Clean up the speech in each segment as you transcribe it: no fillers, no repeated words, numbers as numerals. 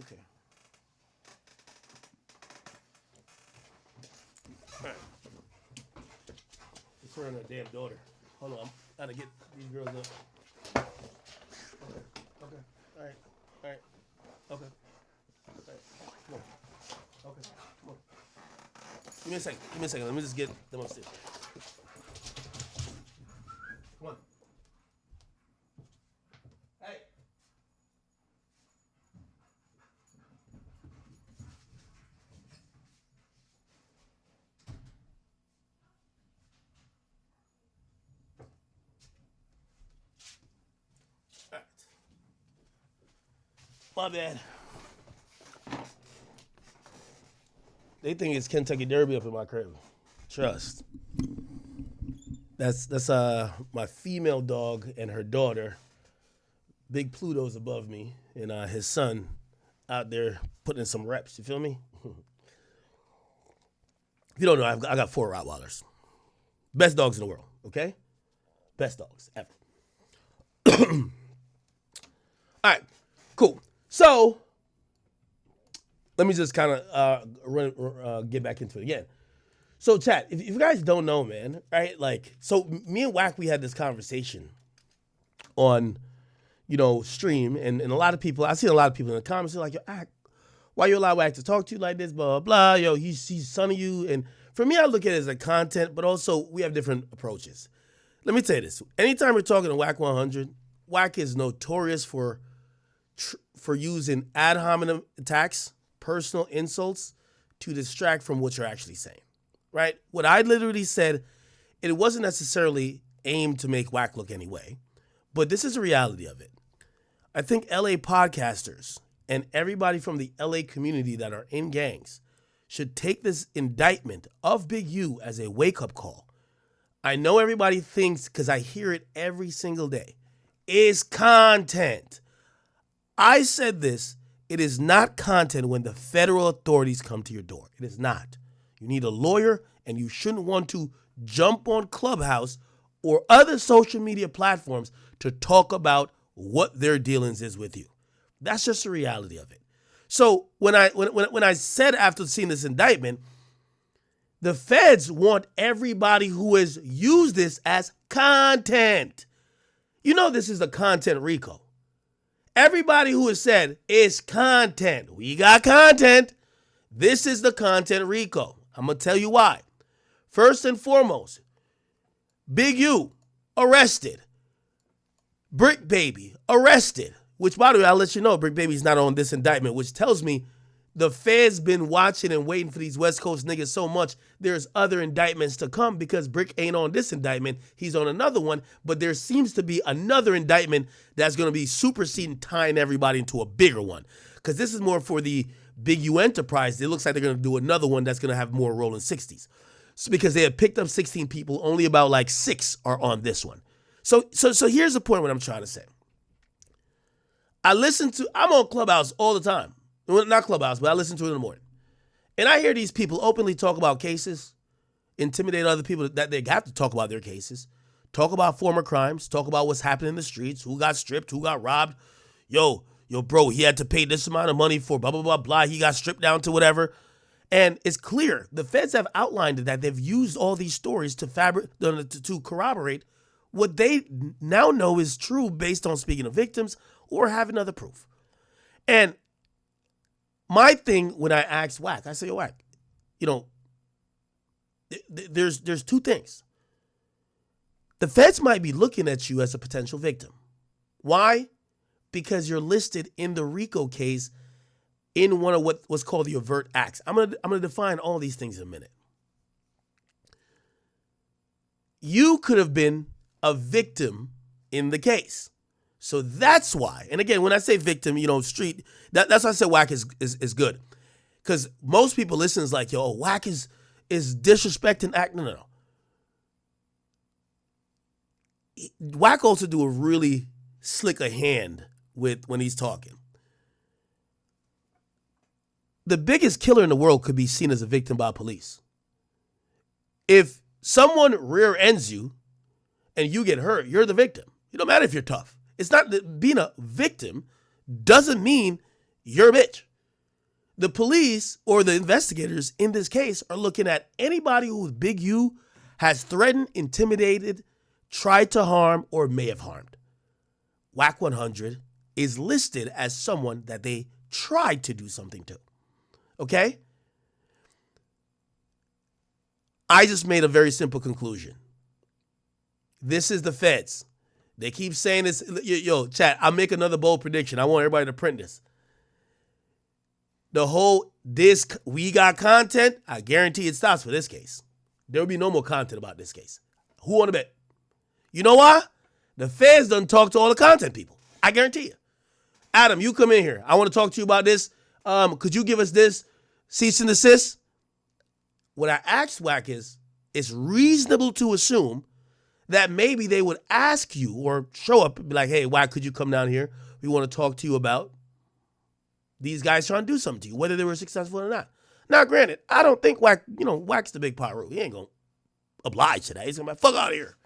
Okay. All right. It's her and her damn daughter. Hold on. I gotta get these girls up. Okay. Okay. All right. All right. Okay. All right. Come on. Okay. Come on. Give me a second. Give me a second. Let me just get them upstairs. Come on. Hey. All right. My bad. They think it's Kentucky Derby up in my crib. Trust. That's my female dog and her daughter. Big Pluto's above me, and his son out there putting in some reps. You feel me? If you don't know, I got 4 Rottweilers. Best dogs in the world, okay? Best dogs ever. All right, cool. So let me just kind of get back into it again. So, chat, if you guys don't know, man, right? Like, so me and Wack, we had this conversation on, stream, and a lot of people, I see a lot of people in the comments, they're like, yo, why you allow Wack to talk to you like this, blah, blah, blah, yo, he's son of you. And for me, I look at it as a content, but also we have different approaches. Let me tell you this. Anytime we're talking to Wack 100, Wack is notorious for using ad hominem attacks, personal insults, to distract from what you're actually saying, right? What I literally said, it wasn't necessarily aimed to make Wack look any way, but this is the reality of it. I think LA podcasters and everybody from the LA community that are in gangs should take this indictment of Big U as a wake-up call. I know everybody thinks, because I hear it every single day, is content. I said this, it is not content when the federal authorities come to your door. It is not. You need a lawyer, and you shouldn't want to jump on Clubhouse or other social media platforms to talk about what their dealings is with you. That's just the reality of it. So when I said after seeing this indictment, the feds want everybody who has used this as content. This is the content RICO. Everybody who has said it's content. We got content. This is the content RICO. I'm going to tell you why. First and foremost, Big U arrested. Brick Baby arrested. Which, by the way, I'll let you know, Brick Baby's not on this indictment, which tells me the feds been watching and waiting for these West Coast niggas so much, there's other indictments to come because Brick ain't on this indictment. He's on another one, but there seems to be another indictment that's going to be superseding, tying everybody into a bigger one. Because this is more for the Big U enterprise. It looks like they're going to do another one that's going to have more rolling 60s. So because they have picked up 16 people, only about like 6 are on this one. So here's the point what I'm trying to say. I'm on Clubhouse all the time. Well, not Clubhouse, but I listen to it in the morning. And I hear these people openly talk about cases, intimidate other people that they have to talk about their cases, talk about former crimes, talk about what's happening in the streets, who got stripped, who got robbed. Yo, bro, he had to pay this amount of money for blah, blah, blah, blah. He got stripped down to whatever. And it's clear. The feds have outlined that they've used all these stories to corroborate what they now know is true based on speaking to victims or having other proof. And my thing when I asked Wack, I say, yo, Wack, there's 2 things. The feds might be looking at you as a potential victim. Why? Because you're listed in the RICO case in one of what's called the overt acts. I'm gonna define all these things in a minute. You could have been a victim in the case. So that's why. And again, when I say victim, street, that's why I said Wack is good. Because most people listen is like, yo, Wack is disrespecting act. No. Wack also do a really slick a hand with when he's talking. The biggest killer in the world could be seen as a victim by police. If someone rear ends you and you get hurt, you're the victim. It don't matter if you're tough. It's not that being a victim doesn't mean you're a bitch. the police or the investigators in this case are looking at anybody who with Big U has threatened, intimidated, tried to harm, or may have harmed. WAC 100 is listed as someone that they tried to do something to. Okay? I just made a very simple conclusion. This is the feds. They keep saying this. Yo, chat, I'll make another bold prediction. I want everybody to print this. The whole, we got content, I guarantee it stops for this case. There will be no more content about this case. Who want to bet? You know why? The feds done talk to all the content people. I guarantee you. Adam, you come in here. I want to talk to you about this. Could you give us this cease and desist? What I asked WAC is, it's reasonable to assume that maybe they would ask you or show up and be like, hey, WAC, could you come down here? We want to talk to you about these guys trying to do something to you, whether they were successful or not. Now, granted, I don't think WAC, WAC's the big pyro. He ain't going to oblige to that. He's going to be like, fuck out of here.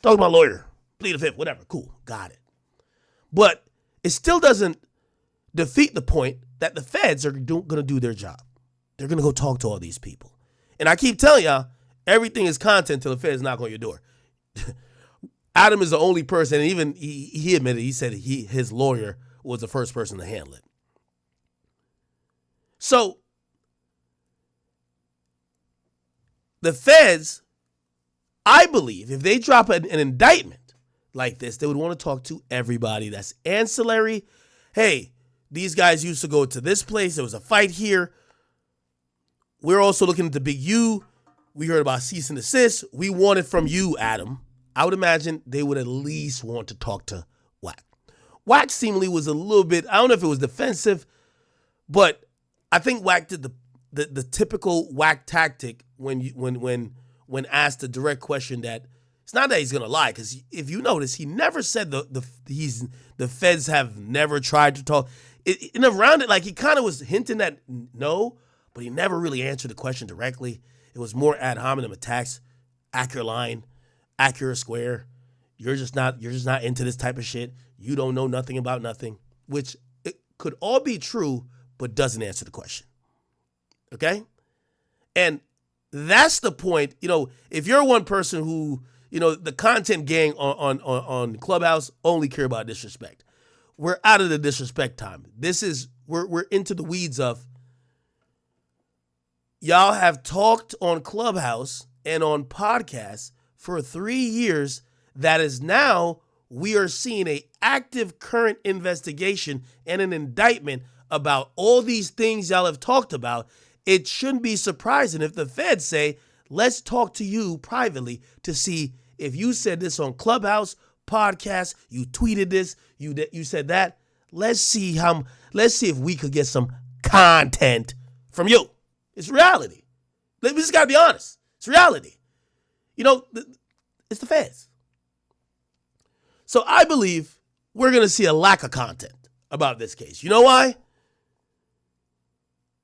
Talk to my lawyer. Plead the fifth, whatever. Cool. Got it. But it still doesn't defeat the point that the feds are going to do their job. They're going to go talk to all these people. And I keep telling y'all, everything is content till the feds knock on your door. Adam is the only person, and even he admitted, he said his lawyer was the first person to handle it. So the feds, I believe, if they drop an indictment like this, they would want to talk to everybody that's ancillary. Hey, these guys used to go to this place. There was a fight here. We're also looking at the Big U. We heard about cease and desist. We want it from you, Adam. I would imagine they would at least want to talk to WAC. WAC seemingly was a little bit, I don't know if it was defensive, but I think WAC did the typical WAC tactic when asked a direct question that it's not that he's gonna lie, because if you notice, he never said the feds have never tried to talk. Around it, like he kind of was hinting that no, but he never really answered the question directly. It was more ad hominem attacks, accurate line, accurate square. You're just not into this type of shit. You don't know nothing about nothing, which it could all be true, but doesn't answer the question. Okay? And that's the point. If you're one person who, the content gang on Clubhouse only care about disrespect. We're out of the disrespect time. We're into the weeds of, y'all have talked on Clubhouse and on podcasts for 3 years. That is now we are seeing a active current investigation and an indictment about all these things y'all have talked about. It shouldn't be surprising if the feds say, let's talk to you privately to see if you said this on Clubhouse, podcast, you tweeted this, you said that. Let's see if we could get some content from you. It's reality. We just got to be honest. It's reality. It's the feds. So I believe we're going to see a lack of content about this case. You know why?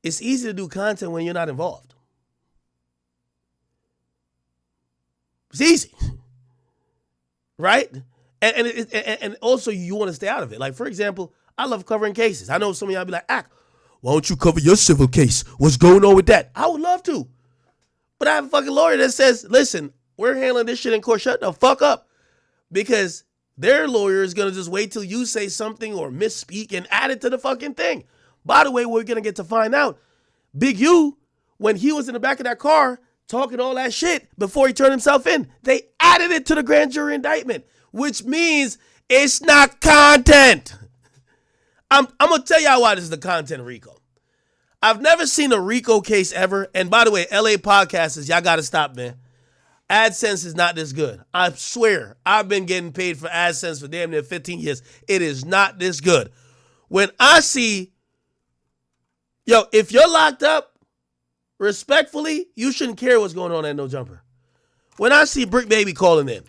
It's easy to do content when you're not involved. It's easy. Right? And also you want to stay out of it. Like, for example, I love covering cases. I know some of y'all be like, why don't you cover your civil case? What's going on with that? I would love to. But I have a fucking lawyer that says, listen, we're handling this shit in court. Shut the fuck up. Because their lawyer is going to just wait till you say something or misspeak and add it to the fucking thing. By the way, we're going to get to find out, Big U, when he was in the back of that car talking all that shit before he turned himself in, they added it to the grand jury indictment, which means it's not content. I'm going to tell y'all why this is the content of RICO. I've never seen a RICO case ever. And by the way, LA podcasters, y'all got to stop, man. AdSense is not this good. I swear, I've been getting paid for AdSense for damn near 15 years. It is not this good. When I see, if you're locked up, respectfully, you shouldn't care what's going on at No Jumper. When I see Brick Baby calling in,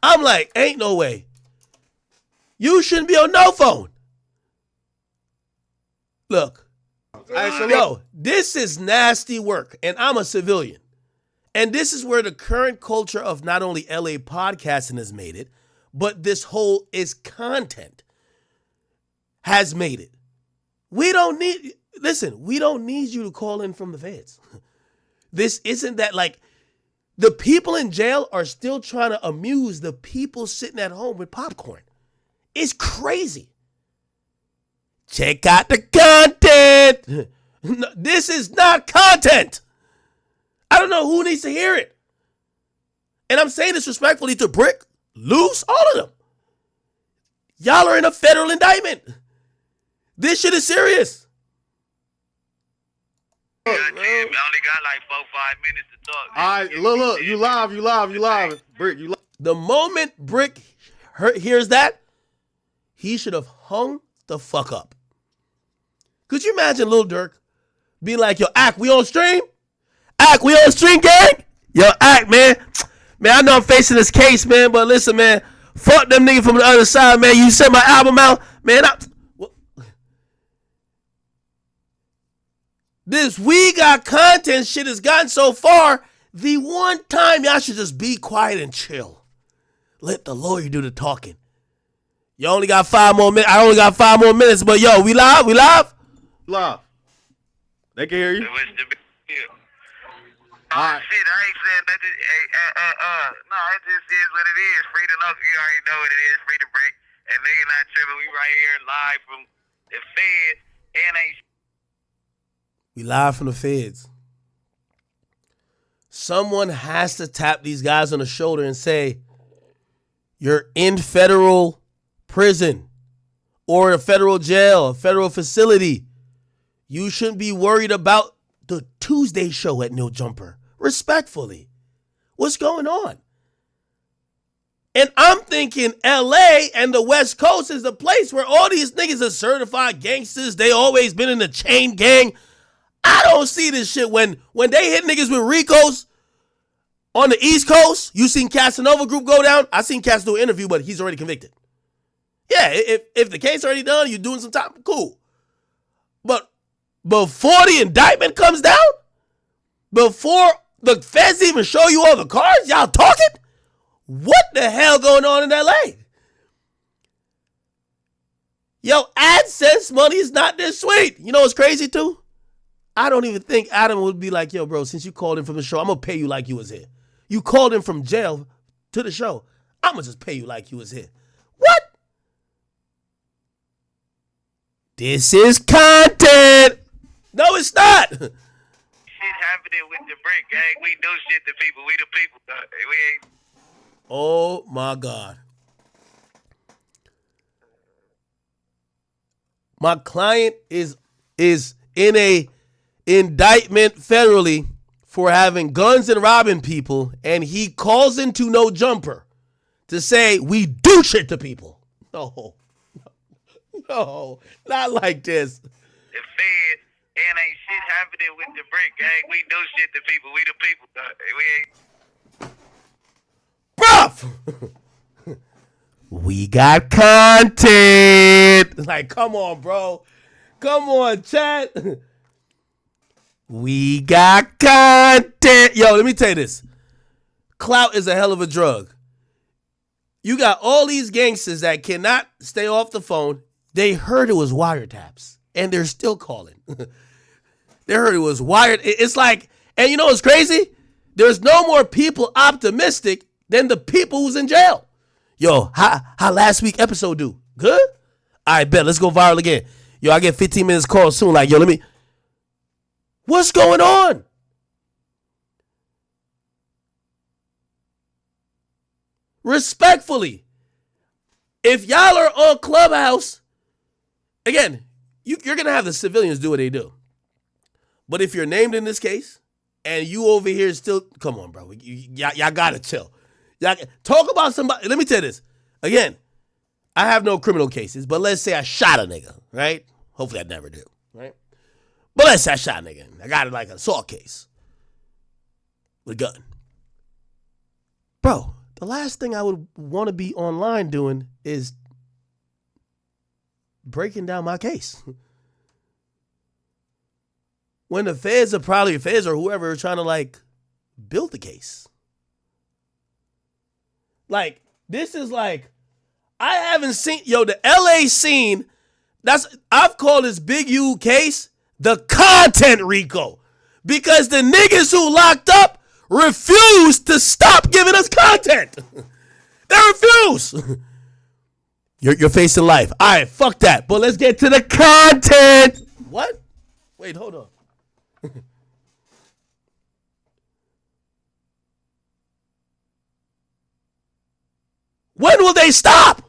I'm like, ain't no way. You shouldn't be on no phone. Look. This is nasty work, and I'm a civilian. And this is where the current culture of not only LA podcasting has made it, but this whole is content. has made it. We don't need you to call in from the feds. This isn't that like the people in jail are still trying to amuse the people sitting at home with popcorn. It's crazy. Check out the content. No, this is not content. I don't know who needs to hear it. And I'm saying this respectfully to Brick, Loose, all of them. Y'all are in a federal indictment. This shit is serious. Yeah, Jim, I only got like 4-5 minutes to talk. All right, look, you live. Brick, you live. The moment Brick hears that, he should have hung the fuck up. Could you imagine Lil Durk be like, yo, Ak, we on stream? Ak, we on stream, gang? Yo, Ak, man. Man, I know I'm facing this case, man, but listen, man, fuck them niggas from the other side, man. You sent my album out, man. This We Got Content shit has gotten so far, the one time y'all should just be quiet and chill. Let the lawyer do the talking. You only got 5 more minutes. I only got 5 more minutes, but yo, we live? We live? Live. They can hear you. What's the big deal? All right. Shit, I ain't saying nothing. No, it just is what it is. Free to love, you already know what it is. Free to break. And nigga not tripping. We right here live from the feds. And ain't. We live from the feds. Someone has to tap these guys on the shoulder and say, you're in federal prison or a federal jail, a federal facility. You shouldn't be worried about the Tuesday show at No Jumper. Respectfully. What's going on? And I'm thinking LA and the West Coast is the place where all these niggas are certified gangsters. They always been in the chain gang. I don't see this shit when they hit niggas with RICOs on the East Coast. You seen Casanova Group go down? I seen Cas do an interview, but he's already convicted. Yeah, if the case already done, you're doing some time, cool. But before the indictment comes down, before the feds even show you all the cards, y'all talking? What the hell going on in LA? Yo, AdSense money is not this sweet. You know what's crazy too? I don't even think Adam would be like, yo, bro, since you called in from the show, I'm going to pay you like you was here. You called in from jail to the show. I'm going to just pay you like you was here. What? This is content. No, it's not. Shit happening with the brick gang. We do shit to people. We the people. We ain't. Oh, my God. My client is in a indictment federally for having guns and robbing people, and he calls into No Jumper to say we do shit to people. No, not like this. The feds and ain't shit happening with the brick gang. We do shit to people. We the people. We ain't. Bruh! We got content. Like, come on, bro. Come on, chat. We got content. Yo, let me tell you this. Clout is a hell of a drug. You got all these gangsters that cannot stay off the phone. They heard it was wiretaps, and they're still calling. They heard it was wired. It's like, and you know what's crazy? There's no more people optimistic than the people who's in jail. Yo, how last week episode do? Good? I bet. Let's go viral again. Yo, I get 15 minutes call soon. Like, yo, let me. What's going on? Respectfully, if y'all are on Clubhouse, again, you're going to have the civilians do what they do. But if you're named in this case and you over here still, come on, bro. Y'all got to chill. Y'all talk about somebody. Let me tell you this. Again, I have no criminal cases, but let's say I shot a nigga, right? Hopefully I never do, right? But let's say I shot a nigga. I got like an assault case with a gun. Bro, the last thing I would want to be online doing is breaking down my case. When the feds or whoever are trying to like build the case. Like, this is like, I haven't seen, the LA scene, I've called this Big U case the content RICO because the niggas who locked up refused to stop giving us content. They refuse. You're facing life. All right, fuck that. But let's get to the content. What? Wait, hold on. When will they stop?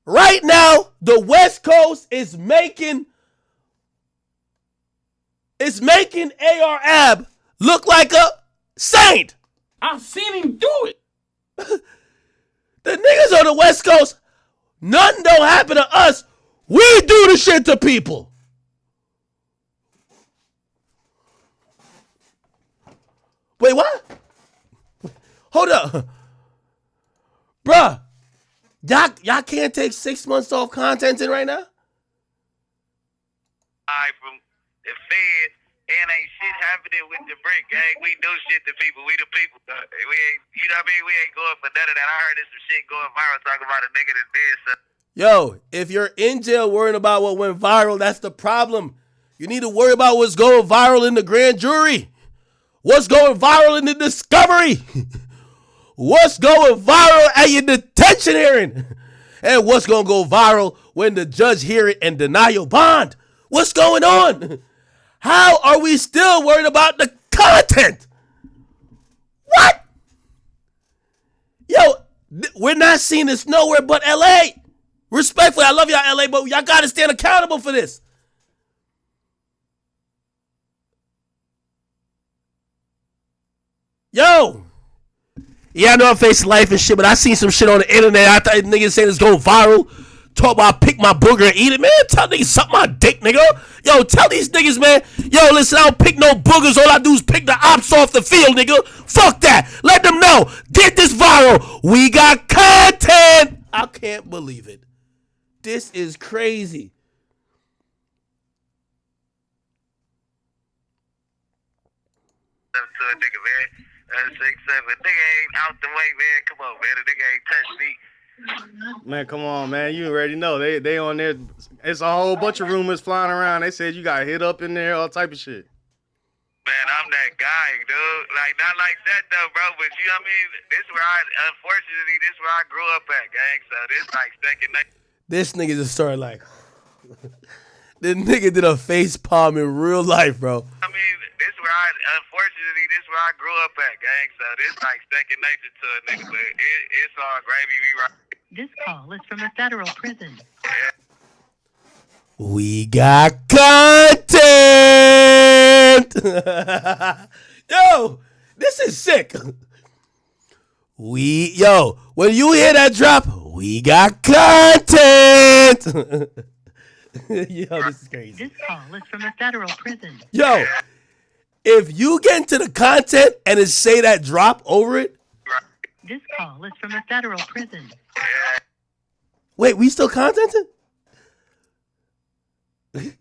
Right now, the West Coast is making AR Ab look like a saint. I've seen him do it. The niggas on the West Coast, nothing don't happen to us. We do the shit to people. Wait, what? Hold up. Bruh, y'all can't take 6 months off contenting right now? From the Fed, and ain't shit happening with the brick gang. We do shit to people. We the people. We ain't, you know what I mean? We ain't going for none of that. I heard there's some shit going viral talking about a nigga that did something. Yo, if you're in jail worrying about what went viral, that's the problem. You need to worry about what's going viral in the grand jury. What's going viral in the discovery. What's going viral at your detention hearing. And what's going to go viral when the judge hear it and deny your bond. What's going on? How are we still worried about the content? What? Yo, we're not seeing this nowhere but LA. Respectfully, I love y'all LA, but y'all got to stand accountable for this. Yo. Yeah, I know I'm facing life and shit, but I seen some shit on the internet. I thought niggas saying it's going viral. Talk about pick my booger and eat it, man. Tell niggas suck my dick, nigga. Yo, tell these niggas, man. Yo, listen, I don't pick no boogers. All I do is pick the ops off the field, nigga. Fuck that. Let them know. Get this viral. We got content. I can't believe it. This is crazy. To a nigga, man. 6'7". Nigga ain't out the way, man. Come on, man. The nigga ain't touched me. Man, come on, man. You already know. They on there. It's a whole bunch of rumors flying around. They said you got hit up in there, all type of shit. Man, I'm that guy, dude. Like, not like that, though, bro. But, you know what I mean? Unfortunately, this is where I grew up at, gang. So, this like second nature. This nigga just started like, this nigga did a face palm in real life, bro. I mean, unfortunately, this is where I grew up at, gang. So, this like second nature to a nigga. But it's all gravy. We right. This call is from a federal prison. We got content. Yo, this is sick. When you hear that drop, we got content. Yo, this is crazy. This call is from a federal prison. Yo, if you get into the content and it say that drop over it. This call is from a federal prison. Wait, we still contenting?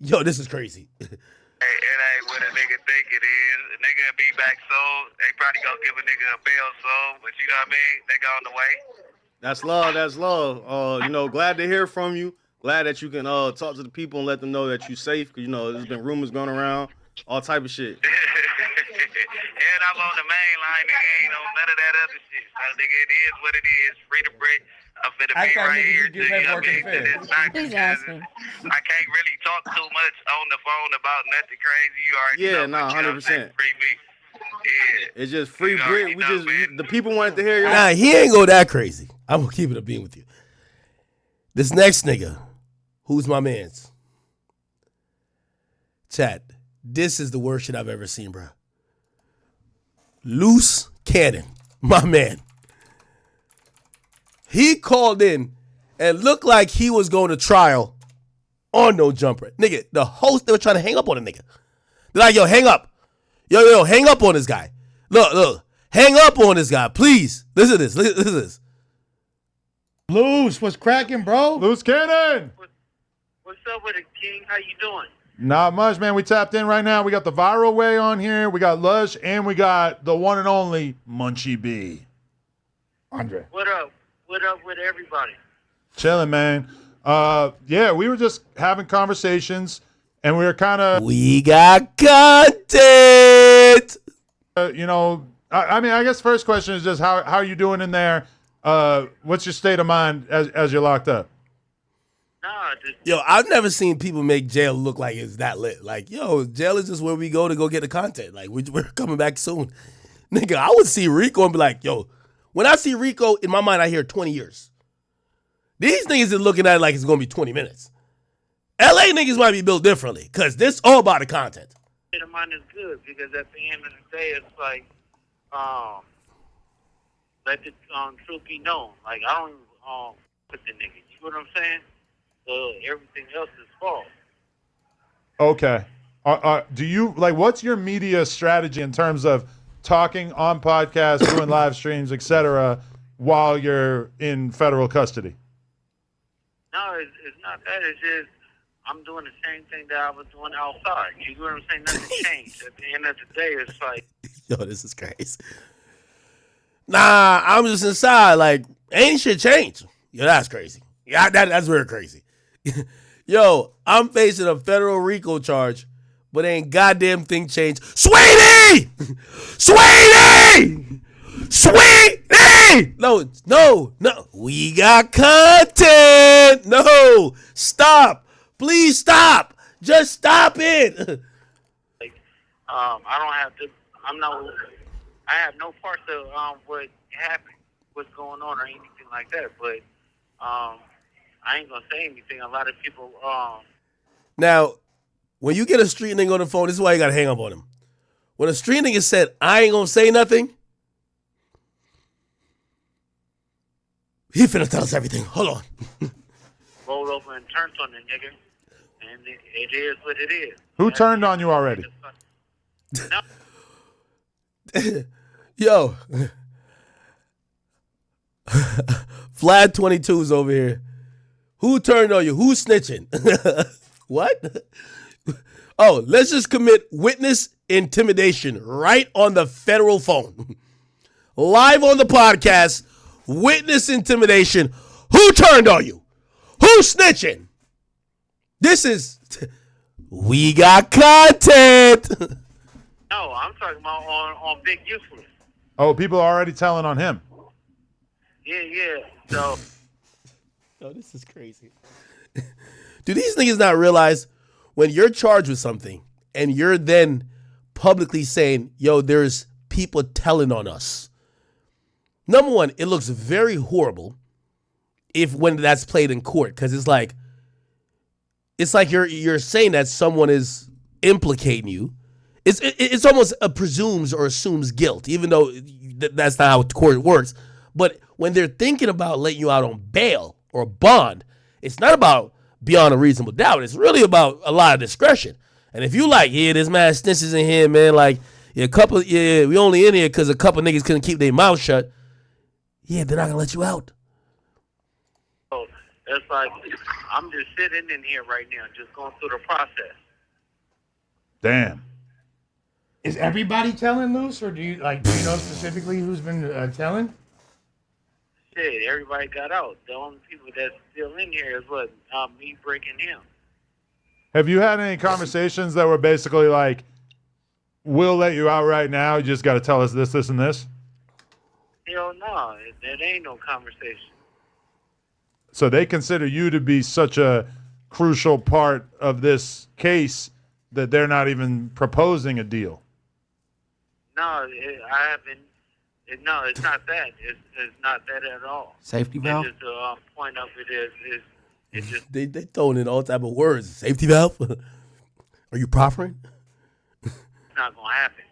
Yo, this is crazy. It ain't what a nigga think it is. A nigga be back soon. They probably gonna give a nigga a bail soon, but you know what I mean? They go on the way. That's love. That's love. Glad to hear from you. Glad that you can talk to the people and let them know that you're safe. Cause there's been rumors going around, all type of shit. And I'm on the main line, nigga. Ain't on none of that other shit. So, nigga, it is what it is. Free the brick. I'm finna be right here. Please ask me. I can't really talk too much on the phone about nothing crazy. You already know. 100%. Free me. Yeah. It's just free brick. The people wanted to hear you. Nah, he ain't go that crazy. I'm gonna keep it a beam with you. This next nigga, who's my man's? Chat. This is the worst shit I've ever seen, bro. Loose Cannon, my man. He called in and looked like he was going to trial on no jumper. Nigga, the host, they were trying to hang up on a nigga. They're like, yo, hang up. Yo, hang up on this guy. Look, hang up on this guy, please. Listen to this. Loose, what's cracking, bro? Loose Cannon! What's up with it, King? How you doing? Not much, man. We tapped in right now. We got the Viral Way on here. We got Lush, and we got the one and only Munchie B. Andre. What up? What up with everybody? Chilling, man. Yeah, we were just having conversations, and we were kind of, We got content. I mean, I guess first question is just how are you doing in there? What's your state of mind as you're locked up? Nah, just Yo, I've never seen people make jail look like it's that lit. Like, yo, jail is just where we go to go get the content. Like, we're coming back soon. Nigga, I would see Rico and be like, yo, when I see Rico, in my mind, I hear 20 years. These niggas is looking at it like it's going to be 20 minutes. LA niggas might be built differently because this all about the content. state of mind is good because at the end of the day, it's like, let the truth be known. Like, I don't put the nigga. You know what I'm saying? So everything else is false. Okay. Do you what's your media strategy in terms of talking on podcasts, doing live streams, etc., while you're in federal custody? No, it's not that. It's just I'm doing the same thing that I was doing outside. You know what I'm saying? Nothing changed. At the end of the day, it's like, Yo, this is crazy. Nah, I'm just inside. Like, ain't shit changed. Yo, that's crazy. Yeah, that's very crazy. Yo, I'm facing a federal RICO charge, but ain't goddamn thing changed. Sweetie! Sweetie! Sweetie! No. We got content. No. Stop. Please stop. Just stop it. I don't have to. I have no parts of what happened, what's going on, or anything like that. But I ain't gonna say anything. A lot of people. Now, when you get a street nigga on the phone, this is why you gotta hang up on him. When a street nigga said, "I ain't gonna say nothing," he finna tell us everything. Hold on. Rolled over and turned on the nigga, and it is what it is. Who turned on you already? No. Yo. Vlad 22's over here. Who turned on you? Who's snitching? What? Oh, let's just commit witness intimidation right on the federal phone. Live on the podcast, witness intimidation. Who turned on you? Who's snitching? This is, we got content. No, I'm talking about on Big Useless. Oh, people are already telling on him. Yeah. So. Yo, this is crazy. Do these niggas not realize when you're charged with something and you're then publicly saying, yo, there's people telling on us? Number one, it looks very horrible when that's played in court, because it's like you're saying that someone is implicating you. It's almost presumes or assumes guilt, even though that's not how the court works. But when they're thinking about letting you out on bail or bond, it's not about beyond a reasonable doubt. It's really about a lot of discretion. And if you like, yeah, this man snitches in here, man, like, we only in here because a couple niggas couldn't keep their mouth shut. Yeah, they're not gonna let you out. So it's like I'm just sitting in here right now, just going through the process. Damn. Is everybody telling loose, or do you know specifically who's been telling? Shit, everybody got out. The only people that's still in here is what me breaking him. Have you had any conversations that were basically like, we'll let you out right now, you just got to tell us this, this, and this? Hell no, that ain't no conversation. So they consider you to be such a crucial part of this case that they're not even proposing a deal. No, I haven't. No, it's not that. It's not that at all. Safety valve? It's just the point of it is it's just. They throwing in all type of words. Safety valve? Are you proffering? It's not gonna happen.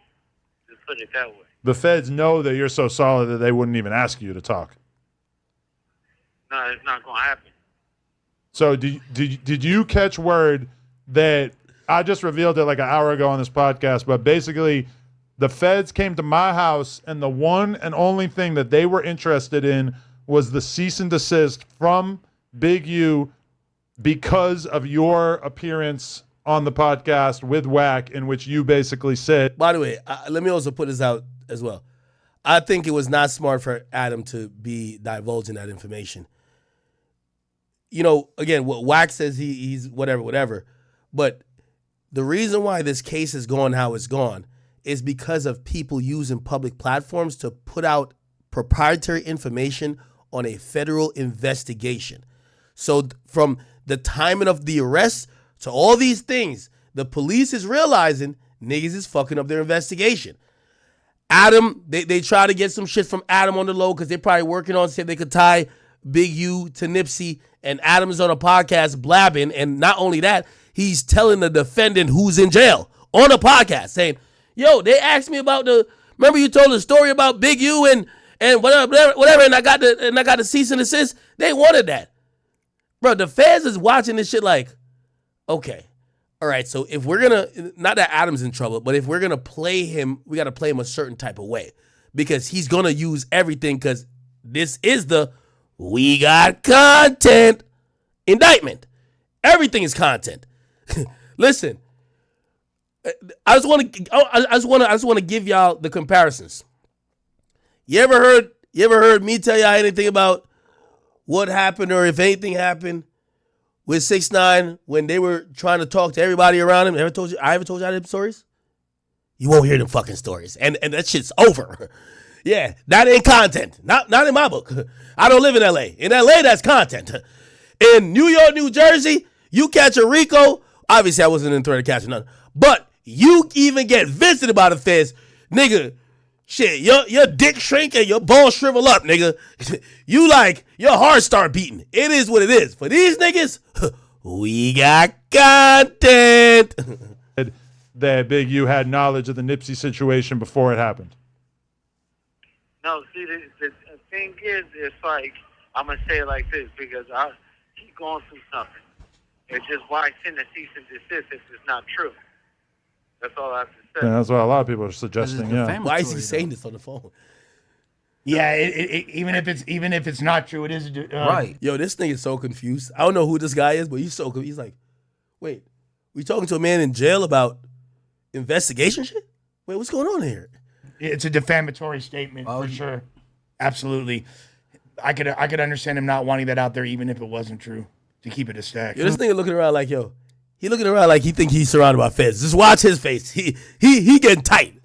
Just put it that way. The feds know that you're so solid that they wouldn't even ask you to talk. No, it's not gonna happen. So did you catch word that I just revealed it like an hour ago on this podcast, but basically the feds came to my house and the one and only thing that they were interested in was the cease and desist from Big U because of your appearance on the podcast with Wack, in which you basically said. By the way, let me also put this out as well. I think it was not smart for Adam to be divulging that information. again, what Wax says he's whatever. But the reason why this case has gone how it's gone is because of people using public platforms to put out proprietary information on a federal investigation. So from the timing of the arrest to all these things, the police is realizing niggas is fucking up their investigation. Adam, they try to get some shit from Adam on the low because they're probably working on see if they could tie Big U to Nipsey, and Adam's on a podcast blabbing, and not only that, he's telling the defendant who's in jail on a podcast saying, yo, they asked me about remember you told the story about Big U and whatever, and I got the cease and desist. They wanted that. Bro, the feds is watching this shit like, okay, all right, so if we're gonna, not that Adam's in trouble, but if we're gonna play him, we gotta play him a certain type of way because he's gonna use everything because this is the we got content indictment. Everything is content. Listen, I just want to give y'all the comparisons. You ever heard me tell y'all anything about what happened or if anything happened with 6ix9ine when they were trying to talk to everybody around him? I ever told y'all them stories? You won't hear them fucking stories. And that shit's over. Yeah, that ain't content. Not in my book. I don't live in LA. In LA, that's content. In New York, New Jersey, you catch a RICO. Obviously, I wasn't in threat of catching none. But you even get visited by the feds. Nigga, shit, your dick shrink and your balls shrivel up, nigga. You like, your heart start beating. It is what it is. For these niggas, we got content. That Big U had knowledge of the Nipsey situation before it happened. No, see, the thing is, it's like, I'm going to say it like this, because I keep going through something. It's just why send a cease and desist if it's not true. That's all I have to say. Yeah, that's what a lot of people are suggesting, yeah. Why is he saying this on the phone? Yeah, even if it's not true, it is Right. Yo, this thing is so confused. I don't know who this guy is, but he's so confused. He's like, wait, we talking to a man in jail about investigation shit? Wait, what's going on here? It's a defamatory statement for sure. Absolutely. I could understand him not wanting that out there, even if it wasn't true, to keep it a stack. Yo, this nigga looking around like, yo, he looking around like he think he's surrounded by feds. Just watch his face. He getting tight.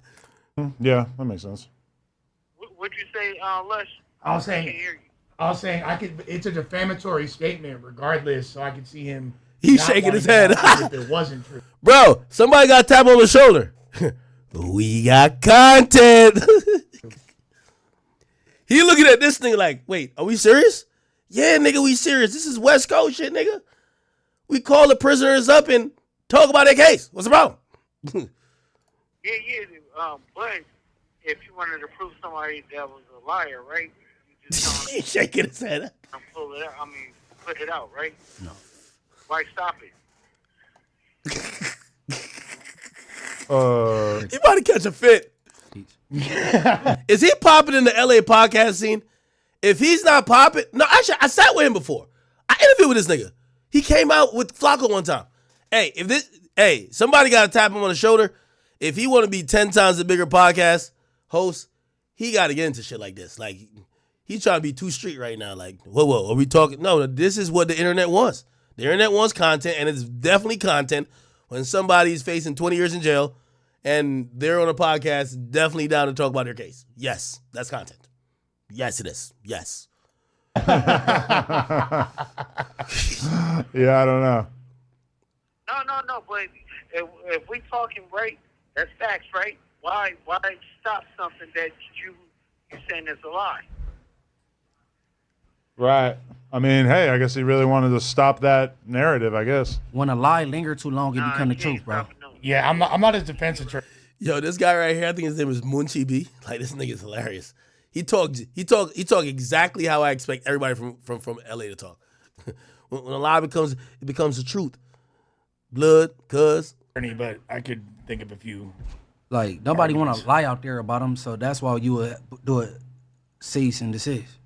Yeah, that makes sense. What'd you say, Lush? I was saying it's a defamatory statement regardless, so I could see him. He's not shaking wanting his head. it out there if it wasn't true. Bro, somebody got to tap on the shoulder. We got content. He looking at this thing like, wait, are we serious? Yeah, nigga, we serious. This is West Coast shit, nigga. We call the prisoners up and talk about their case. What's the problem? Yeah, but if you wanted to prove somebody that was a liar, right? You just He's shaking his head. pull it out. I mean, put it out, right? No. Why stop it? He about to catch a fit. Is he popping in the LA podcast scene? If he's not popping, no, actually, I sat with him before. I interviewed with this nigga. He came out with Flacco one time. Somebody got to tap him on the shoulder. If he want to be 10 times a bigger podcast host, he got to get into shit like this. Like, he's trying to be too street right now. Like, whoa, are we talking? No, this is what the internet wants. The internet wants content, and it's definitely content when somebody's facing 20 years in jail and they're on a podcast, definitely down to talk about their case. Yes, that's content. Yes, it is. Yes. Yeah, I don't know. No, but if we talking right, that's facts, right? Why stop something that you're saying is a lie? Right. I mean, hey, I guess he really wanted to stop that narrative, I guess. When a lie linger too long, it become the truth, bro. Yeah, I'm not his defense attorney. Yo, this guy right here, I think his name is Munchie B. Like, this nigga's hilarious. He talk exactly how I expect everybody from LA to talk. When a lie becomes the truth. Blood, cuz. But I could think of a few. Like, nobody want to lie out there about him, so that's why you would do it cease and desist.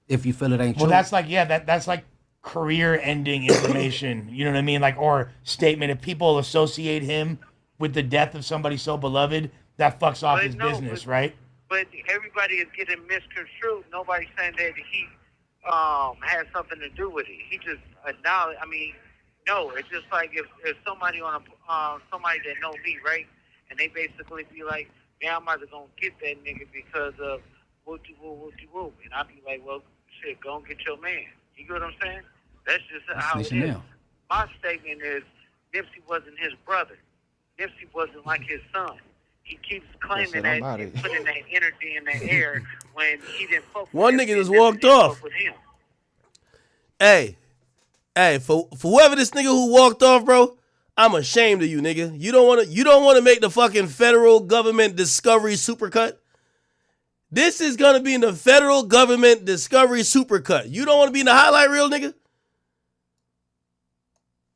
If you feel it ain't true. Well, that's like, that's like career-ending information. You know what I mean? Like, or statement. If people associate him with the death of somebody so beloved, that fucks off his business, right? But everybody is getting misconstrued. Nobody's saying that he had something to do with it. He just acknowledged. I mean, no, it's just like if somebody on somebody that know me, right, and they basically be like, man, I'm either gonna get that nigga because of whoop, and I'd be like, well, shit, go and get your man. You get what I'm saying? That's just how it is. My statement is, Nipsey wasn't his brother. Nipsey wasn't like his son. He keeps claiming that and putting that energy in the air when he didn't fuck with One him, nigga just Nipsey walked didn't off. fuck with him. Hey, for whoever this nigga who walked off, bro, I'm ashamed of you, nigga. You don't want to make the fucking federal government discovery supercut. This is gonna be in the federal government discovery supercut. You don't want to be in the highlight reel, nigga.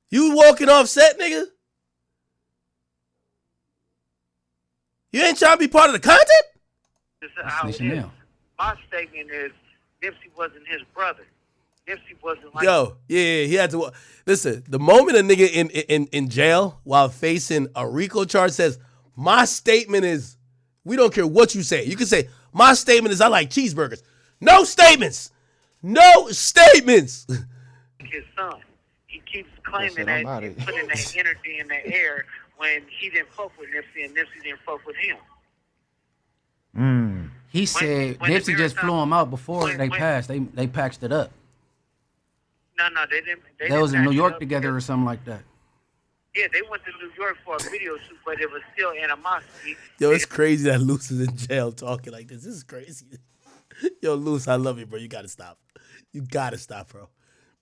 You walking off set, nigga. You ain't trying to be part of the content? This is how it is. My statement is, Nipsey wasn't his brother. Nipsey wasn't like... he had to... Listen, the moment a nigga in jail while facing a RICO charge says, my statement is, we don't care what you say. You can say, my statement is I like cheeseburgers. No statements. No statements. His son. He keeps claiming that and putting that energy in the air when he didn't fuck with Nipsey and Nipsey didn't fuck with him. He said Nipsey just flew him out before they passed. They patched it up. No, they didn't. They was in New York together or something like that. Yeah, they went to New York for a video shoot, but it was still animosity. Yo, it's crazy that Luce is in jail talking like this. This is crazy. Yo, Luce, I love you, bro. You gotta stop. You gotta stop, bro.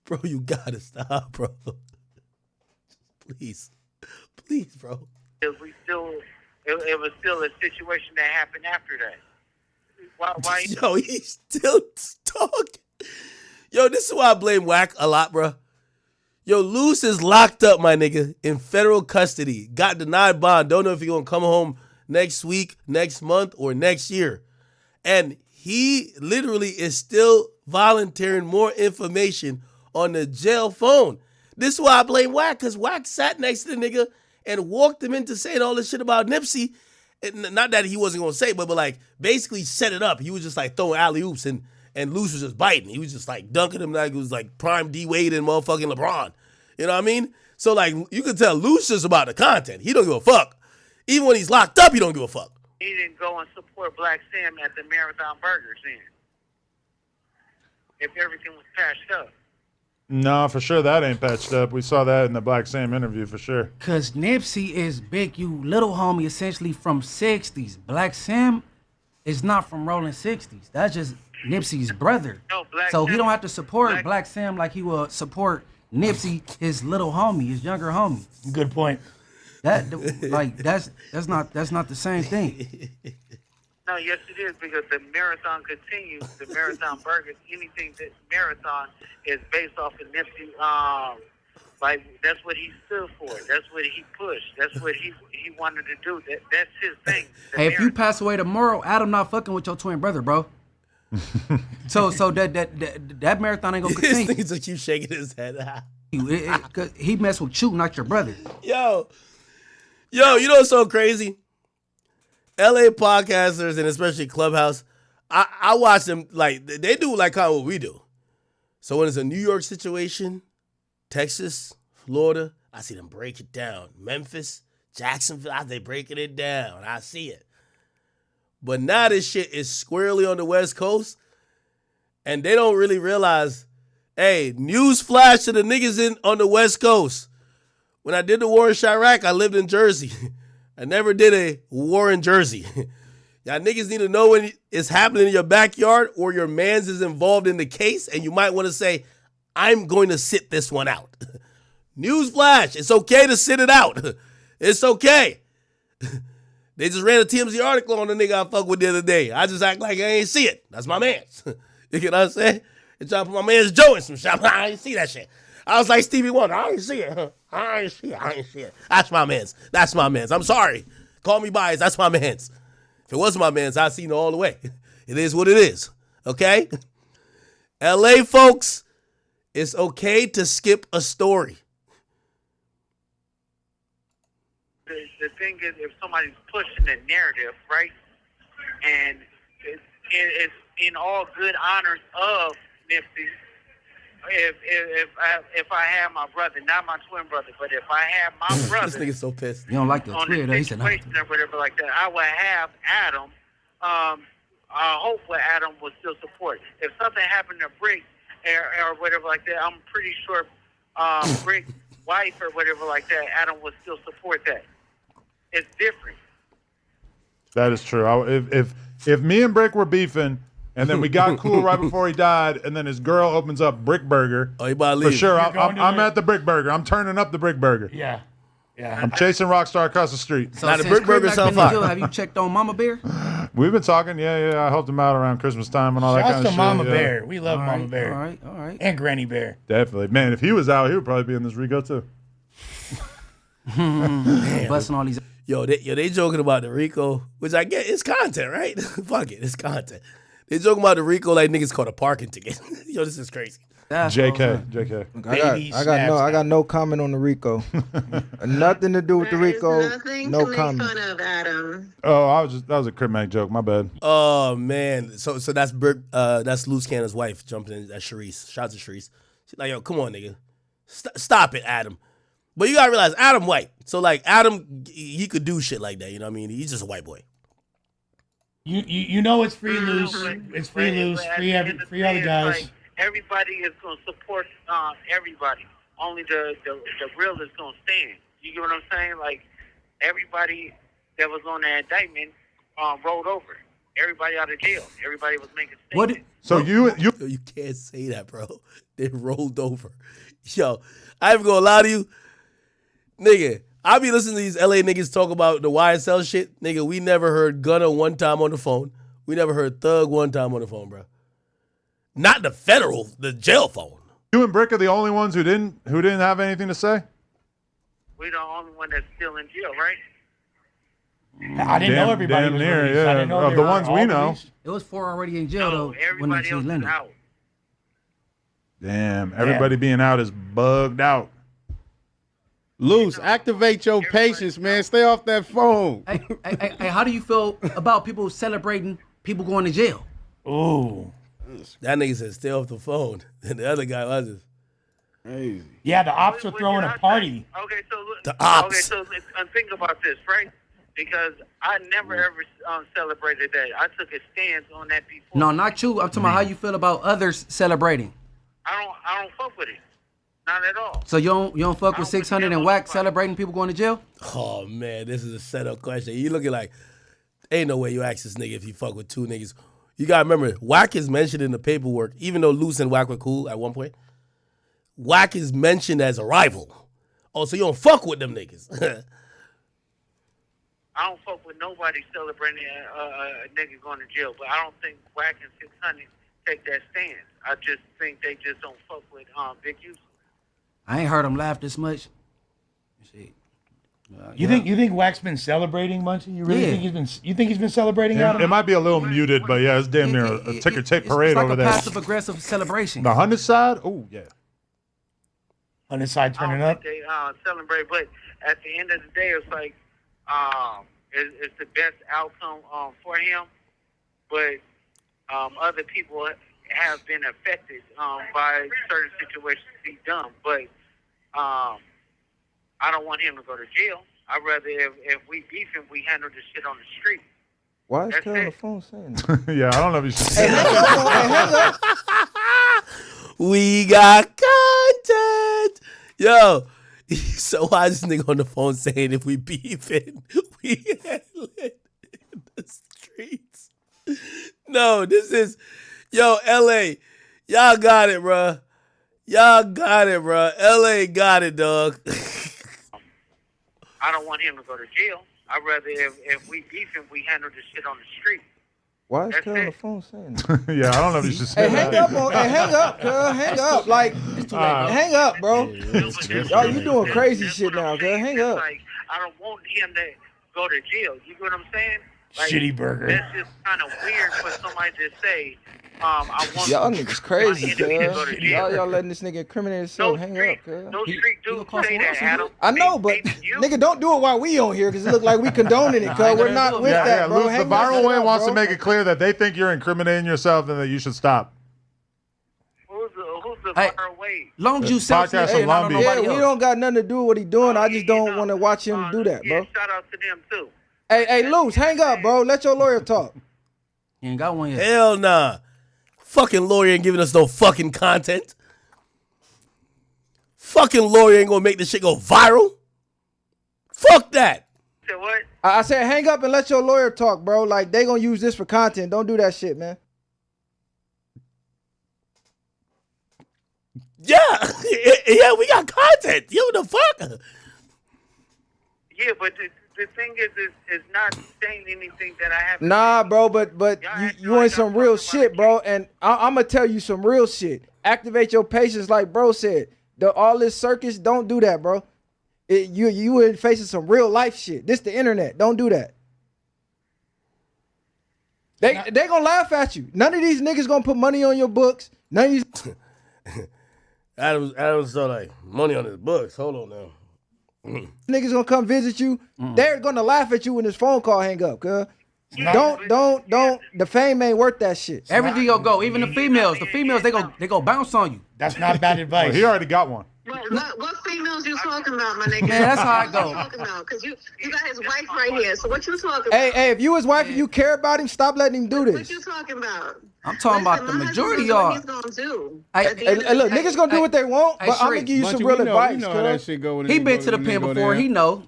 Bro, you gotta stop, bro. Please, bro. It was still a situation that happened after that. Why? Yo, he's still talking. Yo, this is why I blame Wack a lot, bro. Yo, Luce is locked up, my nigga, in federal custody. Got denied bond. Don't know if he's gonna come home next week, next month, or next year. And he literally is still volunteering more information on the jail phone. This is why I blame Wack, because Wack sat next to the nigga and walked him into saying all this shit about Nipsey. And not that he wasn't going to say, but like basically set it up. He was just like throwing alley-oops and Luce was just biting. He was just like dunking him like it was like prime D-Wade and motherfucking LeBron. You know what I mean? So like you can tell Luce is about the content. He don't give a fuck. Even when he's locked up, he don't give a fuck. He didn't go and support Black Sam at the Marathon Burgers then. If everything was patched up. No, for sure that ain't patched up. We saw that in the Black Sam interview for sure. Cause Nipsey is Big You little homie essentially from 60s. Black Sam is not from rolling 60s. That's just Nipsey's brother. No, so he don't have to support Black Sam like he will support Nipsey, his little homie, his younger homie. Good point. That's not the same thing. No, yes it is, because the marathon continues. The Marathon Burgers, anything that Marathon is based off of Nipsey. Like that's what he stood for. That's what he pushed. That's what he wanted to do. That's his thing. Hey, if you pass away tomorrow, Adam not fucking with your twin brother, bro. so that marathon ain't gonna continue. This nigga just keep shaking his head. He messed with you, not your brother. Yo, you know what's so crazy? LA podcasters and especially Clubhouse, I watch them like they do like kind of what we do. So when it's a New York situation, Texas, Florida, I see them break it down. Memphis, Jacksonville, they breaking it down. I see it. But now this shit is squarely on the West Coast, and they don't really realize, hey, news flash to the niggas on the West Coast. When I did the war in Chirac, I lived in Jersey. I never did a war in Jersey. Y'all niggas need to know when it's happening in your backyard or your mans is involved in the case, and you might want to say, I'm going to sit this one out. Newsflash, it's okay to sit it out. It's okay. They just ran a TMZ article on the nigga I fuck with the other day. I just act like I ain't see it. That's my mans. You know what I'm saying? They trying to put my man's Joe in some shit. I ain't see that shit. I was like Stevie Wonder. I ain't see it. I ain't see it. That's my mans. I'm sorry. Call me biased. That's my mans. If it wasn't my mans, I'd seen it all the way. It is what it is. Okay? LA folks, it's okay to skip a story. The thing is, if somebody's pushing the narrative, right, and it's in all good honors of Nipsey, if I had my brother, not my twin brother, but if I had my This brother nigga's so pissed. You don't like the on Twitter, the though. He said, no. situation or whatever like that, I would have Adam. I hope what Adam would still support. If something happened to Brick or whatever like that, I'm pretty sure Brick's wife or whatever like that, Adam would still support that. It's different. That is true. If me and Brick were beefing, and then we got cool right before he died, and then his girl opens up Brick Burger, Oh, you about to leave? for sure, You're going to I'm the- at the Brick Burger. I'm turning up the Brick Burger. Yeah. Yeah. I'm chasing Rockstar across the street. So Now, the since Brick Burger Crip sound been in jail, fire. have you checked on Mama Bear? We've been talking. Yeah. I helped him out around Christmas time and all that Shouts kind to of shit. Mama yeah. Bear. We love Mama Bear. All right. And Granny Bear. Definitely. Man, if he was out, he would probably be in this RICO too. Busting all these. Yo, they joking about the RICO, which I get. It's content, right? Fuck it, it's content. They joking about the RICO like niggas caught a parking ticket. Yo, this is crazy. That's what I'm saying. JK. Baby I got no comment on the RICO. Nothing to do with the RICO. Nothing No to comment. make fun of, Adam. Oh, that was a Cripmac joke. My bad. Oh man, so that's that's Loose Cannon's wife jumping in. That's Sharice. Shout out to Sharice. She's like, yo, come on, nigga, stop it, Adam. But you gotta realize, Adam white. So like, Adam, he could do shit like that. You know what I mean? He's just a white boy. You know it's free loose. It's free loose. Free other guys. Like, everybody is going to support everybody. Only the real is going to stand. You get what I'm saying? Like, everybody that was on that indictment rolled over. Everybody out of jail. Everybody was making statements. So you Yo, you can't say that, bro. They rolled over. Yo, I ain't gonna lie to you, nigga. I be listening to these LA niggas talk about the YSL shit. Nigga, we never heard Gunna one time on the phone. We never heard Thug one time on the phone, bro. Not the federal, the jail phone. You and Brick are the only ones who didn't have anything to say. We the only one that's still in jail, right? I didn't know everybody damn was near, released. yeah. I didn't know Of they the were ones we all know. released. It was 4 already in jail, No, though, when everybody she else is landed. out. Damn, everybody being out is bugged out. Loose, activate your patience, man. Stay off that phone. Hey, how do you feel about people celebrating people going to jail? Ooh. That nigga said stay off the phone. And the other guy wasn't. Crazy. Yeah, the ops are What throwing did a I party. say? Okay, so The ops. Okay, so think about this, right? Because I never ever celebrated that. I took a stance on that before. No, not you. I'm talking about how you feel about others celebrating. I don't fuck with it. Not at all. So you don't fuck with 600 and whack celebrating people going to jail? Oh man, this is a setup question. You looking like, ain't no way you ask this nigga if you fuck with two niggas. You gotta remember, Whack is mentioned in the paperwork, even though Loose and Whack were cool at one point. Whack is mentioned as a rival. Oh, so you don't fuck with them niggas. I don't fuck with nobody celebrating a nigga going to jail, but I don't think Whack and 600 take that stance. I just think they just don't fuck with Big Yusuf. I ain't heard him laugh this much. Shit. You think Wack's been celebrating, Munchie? You really think he's been celebrating? Adam? It might be a little muted, but yeah, it's damn near a ticker tape parade it's like over a there. passive aggressive celebration. The 100 side? Oh yeah. On his side I turning don't up? think they celebrate, but at the end of the day, it's like it's the best outcome for him. But other people have been affected by certain situations he's done. But I don't want him to go to jail. I'd rather if we beef him, we handle this shit on the street. Why is That's Kel on the it. phone saying that? Yeah, I don't know if you should Hey, say hang that. up, hey, hang up. We got content. Yo, so why is this nigga on the phone saying if we beefing, we handle it in the streets? No, this is, yo, LA, y'all got it, bruh. Y'all got it, bruh. LA got it, dog. I don't want him to go to jail. I'd rather if we beef him, we handle this shit on the street. Why is That's Kel on the it. phone saying that? Yeah, I don't know if you should say Hey, hang that. up, hang up, Kel. Hang up. Like, hang up, bro. Y'all, you doing crazy shit now, That's Kel. what I'm Hang saying. up. It's like, I don't want him to go to jail. You get what I'm saying? Like, Shitty burger. That's just kind of weird for somebody to say, I want Y'all niggas crazy, my enemy to go to cuz. jail. Y'all letting this nigga incriminate No himself. Hang street, up, cuz. no street dude gonna say call that, for Adam. I know, but Maybe you. nigga, don't do it while we on here, cause it look like we condoning it, cuz. We're not with Yeah, that, bro. Luke, the Hang that viral shit way up, wants bro. to make it clear that they think you're incriminating yourself and that you should stop. a Hey, far away. long as you Podcast self-censoring, from I Long don't know Beach. Yeah, nobody we else. don't got nothing to do with what he doing. I just don't You know, want to watch him do that, bro. Yeah, shout out to them too. Hey, Loose, hang up, bro. Let your lawyer talk. You ain't got one yet. Hell nah. Fucking lawyer ain't giving us no fucking content. Fucking lawyer ain't gonna make this shit go viral. Fuck that. Say what? I said hang up and let your lawyer talk, bro. Like, they gonna use this for content. Don't do that shit, man. Yeah. Yeah, we got content. Yo, the fuck? Yeah, but the thing is not saying anything that I haven't. Nah, bro, but Y'all you on like some I'm real talking about shit, bro. And I'm gonna tell you some real shit. Activate your patience, like bro said. All this circus, don't do that, bro. You in facing some real life shit. This the internet. Don't do that. They gonna laugh at you. None of these niggas gonna put money on your books. None of these Adam's so like, money on his books. Hold on now. niggas gonna come visit you. They're gonna laugh at you when this phone call hang up, cuz. Don't. The fame ain't worth that shit. Everything you'll go. Even the females, they go bounce on you. That's not bad advice. Well, he already got one. What females you talking about, my nigga? Man, that's how I go. What you talking about? Because you got his wife right here. So what you talking about? Hey, if you his wife and you care about him, stop letting him do What this. you talking about? I'm talking about the my majority husband y'all. knows what he's gonna do. Hey, At the Hey, end of hey, look, the day. niggas gonna do what they want, Hey, but I'm gonna Shree, give you Munchie, some real advice, You know how that cuz. shit go when He they been go- to the when they pen go before. down. He know.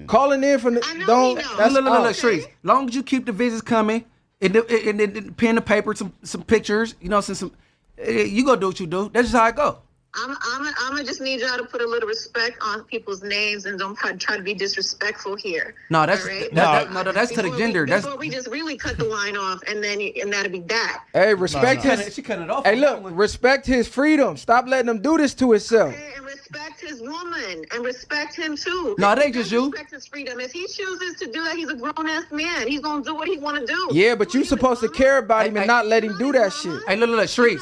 Calling in from the I know don't. he know. That's Look, out. Shrees. Long as you keep the visits coming, and the pen and paper, some pictures, you know, some you go do what you do. That's just how I go. I'm just need y'all to put a little respect on people's names and don't try to be disrespectful here. No, that's all right? that's to the gender. Before we just really cut the line off, and that'll be that. Hey, respect his. She cut it off. Hey, look, respect his freedom. Stop letting him do this to himself. Okay, and respect his woman, and respect him too. No, it ain't He just does you. Respect his freedom. If he chooses to do that, he's a grown ass man. He's gonna do what he want to do. Yeah, but you supposed to care about him and not let him do that shit. Hey, look, Shrees.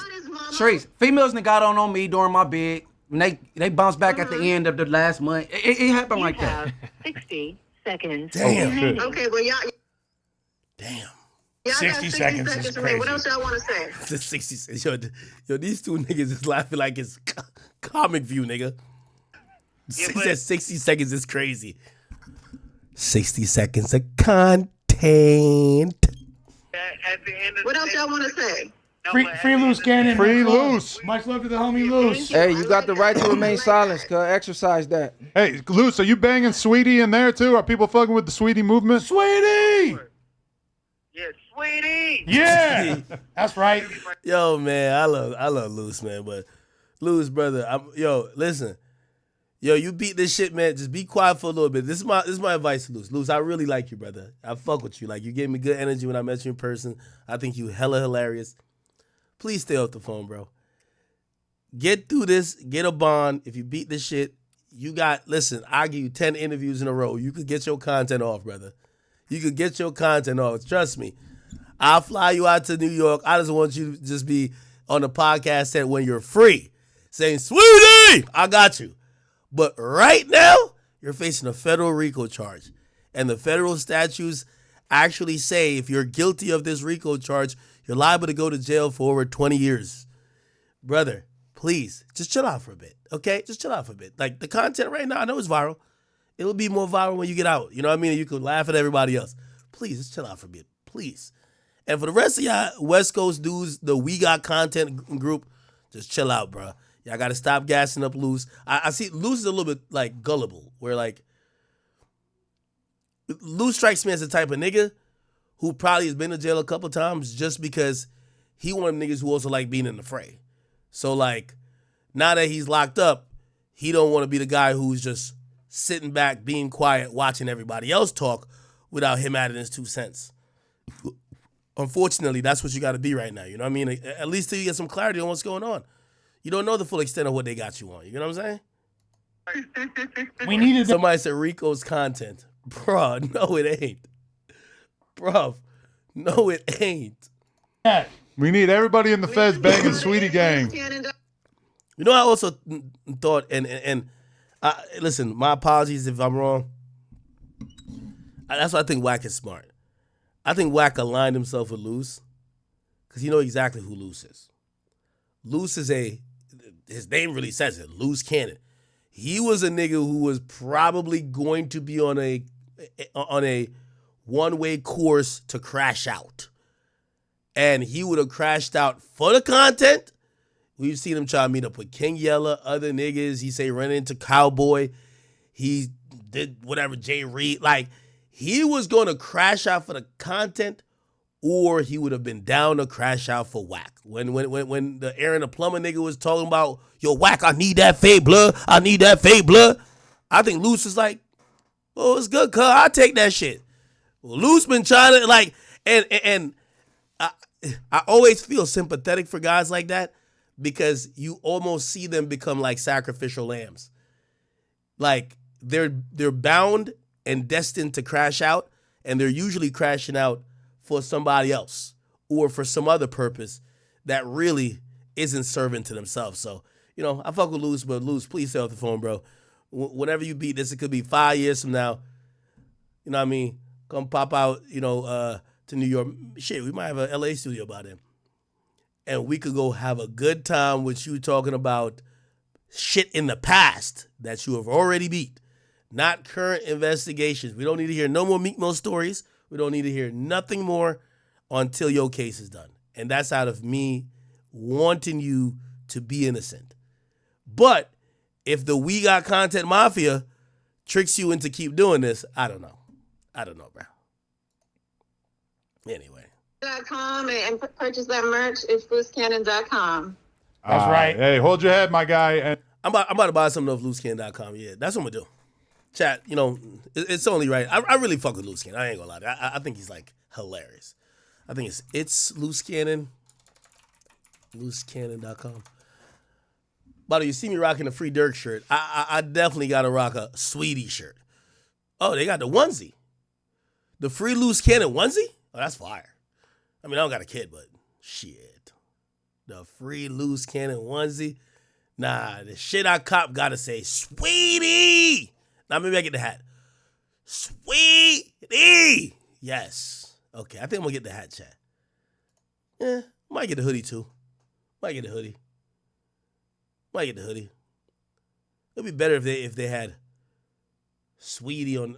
Females that got on me during my bid. And they bounced back at the end of the last month. It happened like that. 60 seconds. Damn. Okay, well, y'all Damn. got 60 seconds is for me. What crazy. else y'all want to say? The 60 cents. Yo, these two niggas is laughing like it's comic view, nigga. He but- said 60 seconds is crazy. 60 seconds of content. At the end of What the else day, y'all want to say? no, Free, but at free the loose end of the cannon. Free Much love. loose. Much love to the homie loose. Hey, you got the right to remain silent, cuz. Exercise that. Hey, Luce, are you banging Sweetie in there too? Are people fucking with the Sweetie movement? Sweetie. Yeah, sweetie. Yeah, that's right. Yo, man, I love Loose, man. But Loose, brother, listen. Yo, you beat this shit, man. Just be quiet for a little bit. This is my advice to Loose. Loose, I really like you, brother. I fuck with you. Like, you gave me good energy when I met you in person. I think you hella hilarious. Please stay off the phone, bro. Get through this. Get a bond. If you beat this shit, listen, I'll give you 10 interviews in a row. You could get your content off, brother. You could get your content off. Trust me. I'll fly you out to New York. I just want you to just be on the podcast set when you're free. Saying, Sweetie, I got you. But right now, you're facing a federal RICO charge. And the federal statutes actually say if you're guilty of this RICO charge, you're liable to go to jail for over 20 years. Brother, please, just chill out for a bit, okay? Just chill out for a bit. Like, the content right now, I know it's viral. It'll be more viral when you get out. You know what I mean? And you can laugh at everybody else. Please, just chill out for a bit, please. And for the rest of y'all West Coast dudes, the We Got Content group, just chill out, bro. Y'all got to stop gassing up Loose. I see Loose is a little bit, like, gullible, where, like, Loose strikes me as the type of nigga who probably has been to jail a couple times just because he one of them niggas who also like being in the fray. So, like, now that he's locked up, he don't want to be the guy who's just sitting back, being quiet, watching everybody else talk without him adding his 2 cents. Unfortunately, that's what you got to be right now. You know what I mean? At least till you get some clarity on what's going on. You don't know the full extent of what they got you on. You know what I'm saying? We needed Somebody said Rico's content. Bruh, no, it ain't. Bruh, no, it ain't. that. We need everybody in the feds banging Sweetie gang. You know, I also thought, and listen, my apologies if I'm wrong. That's why I think Wack is smart. I think Wack aligned himself with Loose because he know exactly who Loose is. Loose is his name really says it, loose cannon. He was a nigga who was probably going to be on a one-way course to crash out. And he would have crashed out for the content. We've seen him try to meet up with King Yella, other niggas. He say run into Cowboy. He did whatever, Jay Reed. Like, he was going to crash out for the content, or he would have been down to crash out for whack. When the Aaron the Plumber nigga was talking about, yo, whack, I need that fake blood. I need that fake blood. I think Luce is like, oh, it's good, cuz I'll take that shit. Well, Luce been trying to, like, and I always feel sympathetic for guys like that because you almost see them become like sacrificial lambs. Like, they're bound and destined to crash out, and they're usually crashing out for somebody else or for some other purpose that really isn't serving to themselves. So, you know, I fuck with Luce, but Luce, please stay off the phone, bro. Whenever you beat this, it could be 5 years from now. You know what I mean? Come pop out, you know, to New York. Shit, we might have a LA studio by then. And we could go have a good time with you talking about shit in the past that you have already beat. Not current investigations. We don't need to hear no more Meek Mill stories. We don't need to hear nothing more until your case is done. And that's out of me wanting you to be innocent. But if the We Got Content Mafia tricks you into keep doing this, I don't know. I don't know, bro. Anyway. .com and purchase that merch. It's brucecannon.com. That's right. Hey, hold your head, my guy. And I'm about to buy something off loosecannon.com. Yeah, that's what I'm going to do. Chat, you know, it's only right. I really fuck with Loose Cannon. I ain't gonna lie. I think he's like hilarious. I think it's Loose Cannon. Loosecannon.com. By the way, you see me rocking a Free Dirk shirt. I definitely gotta rock a Sweetie shirt. Oh, they got the onesie. The Free Loose Cannon onesie? Oh, that's fire. I mean, I don't got a kid, but shit. The Free Loose Cannon onesie. Nah, the shit I cop gotta say, Sweetie! Now maybe I get the hat. Sweetie! Yes. Okay, I think I'm gonna get the hat, chat. Yeah, might get the hoodie too. Might get the hoodie. It'd be better if they had Sweetie on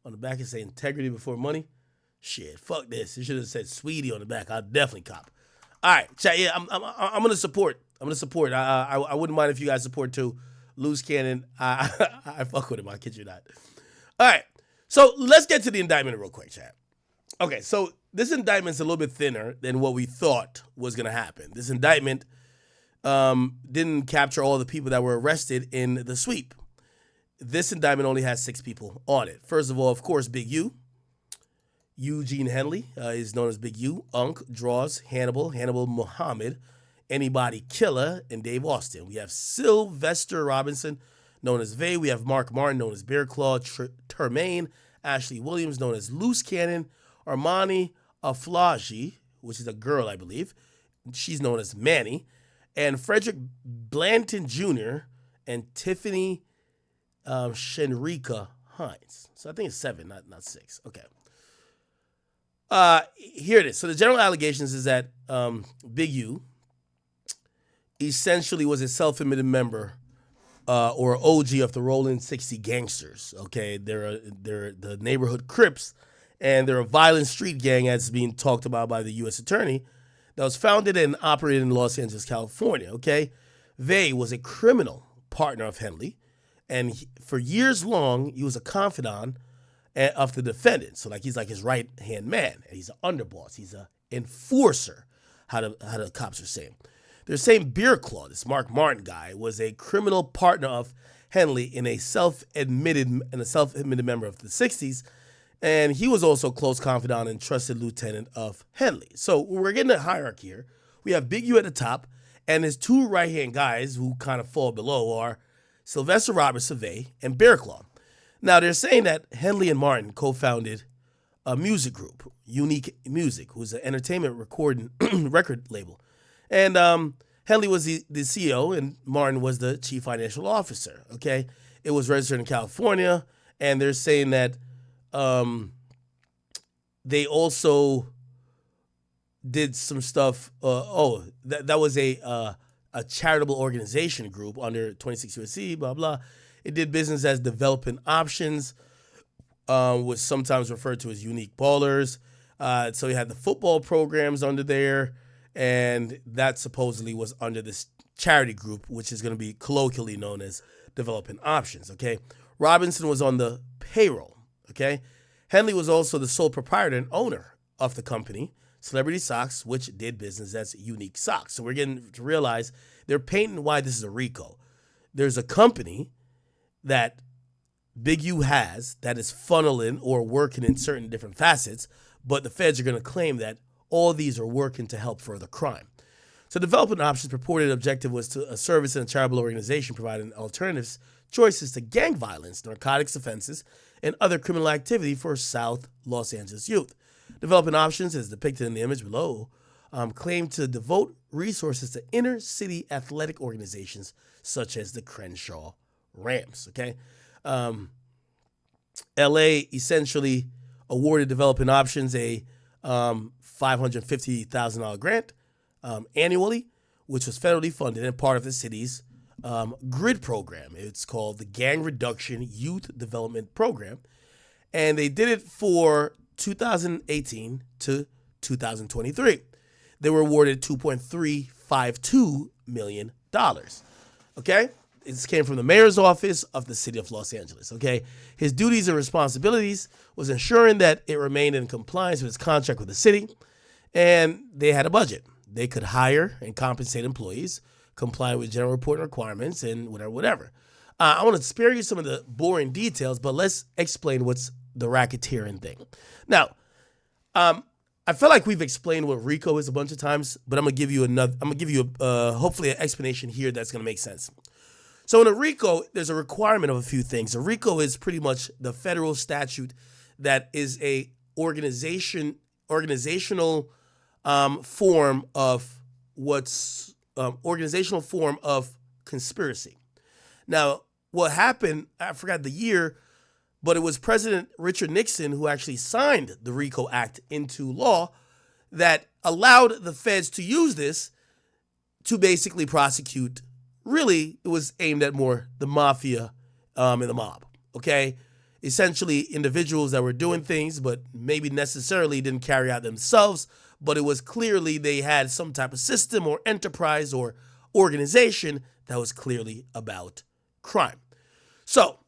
the back and say integrity before money. Shit, fuck this. It should have said Sweetie on the back. I'll definitely cop. All right, chat. Yeah, I'm gonna support. I wouldn't mind if you guys support too. Loose Cannon. I fuck with him. I kid you not. All right, so let's get to the indictment real quick, chat. Okay, so this indictment's a little bit thinner than what we thought was gonna happen. This indictment didn't capture all the people that were arrested in the sweep. This indictment only has 6 people on it. First of all, of course, Big U. Eugene Henley is known as Big U. Unk, Draws, Hannibal Muhammad, Anybody Killer, and Dave Austin. We have Sylvester Robinson, known as Vay. We have Mark Martin, known as Bear Claw, Termaine, Ashley Williams, known as Loose Cannon, Armani Aflaji, which is a girl, I believe. She's known as Manny, and Frederick Blanton Jr. and Tiffany Shenrika Hines. So I think it's 7, not 6. Okay. Here it is. So the general allegations is that Big U essentially was a self-admitted member or OG of the Rollin' 60 Gangsters. Okay, they're the neighborhood Crips, and they're a violent street gang as being talked about by the U.S. Attorney that was founded and operated in Los Angeles, California. Okay, Vay was a criminal partner of Henley, and for years long he was a confidant of the defendant. So he's like his right hand man, and he's an underboss. He's an enforcer. How the cops are saying. They're saying Beer Claw, this Mark Martin guy, was a criminal partner of Henley in a self-admitted member of the 60s, and he was also close confidant and trusted lieutenant of Henley. So we're getting a hierarchy here. We have Big U at the top, and his 2 right-hand guys who kind of fall below are Sylvester Robinson Vay and Bear Claw. Now they're saying that Henley and Martin co-founded a music group, Unique Music, who's an entertainment record label. And Henley was the CEO, and Martin was the chief financial officer, okay? It was registered in California, and they're saying that they also did some stuff. That was a a charitable organization group under 26 USC, blah, blah. It did business as Developing Options, was sometimes referred to as Unique Ballers. So you had the football programs under there, and that supposedly was under this charity group, which is going to be colloquially known as Developing Options, okay? Robinson was on the payroll, okay? Henley was also the sole proprietor and owner of the company, Celebrity Socks, which did business as Unique Socks. So we're getting to realize they're painting why this is a RICO. There's a company that Big U has that is funneling or working in certain different facets, but the feds are going to claim that all these are working to help further crime. So Developing Options' purported objective was to a service and a charitable organization providing alternatives, choices to gang violence, narcotics offenses, and other criminal activity for South Los Angeles youth. Developing Options, as depicted in the image below, claimed to devote resources to inner city athletic organizations such as the Crenshaw Rams, okay? LA essentially awarded Developing Options a $550,000 grant annually, which was federally funded and part of the city's GRID program. It's called the Gang Reduction Youth Development Program. And they did it for 2018 to 2023. They were awarded $2.352 million. Okay? This came from the mayor's office of the city of Los Angeles. Okay? His duties and responsibilities was ensuring that it remained in compliance with its contract with the city, and they had a budget. They could hire and compensate employees, comply with general reporting requirements, and whatever. I want to spare you some of the boring details, but let's explain what's the racketeering thing. Now, I feel like we've explained what RICO is a bunch of times, but I'm gonna give you hopefully an explanation here that's gonna make sense. So in a RICO, there's a requirement of a few things. A RICO is pretty much the federal statute that is a organizational form of organizational form of conspiracy. Now, what happened, I forgot the year, but it was President Richard Nixon who actually signed the RICO Act into law that allowed the feds to use this to basically prosecute. Really, it was aimed at more the mafia and the mob, okay? Essentially, individuals that were doing things but maybe necessarily didn't carry out themselves, but it was clearly they had some type of system or enterprise or organization that was clearly about crime. So,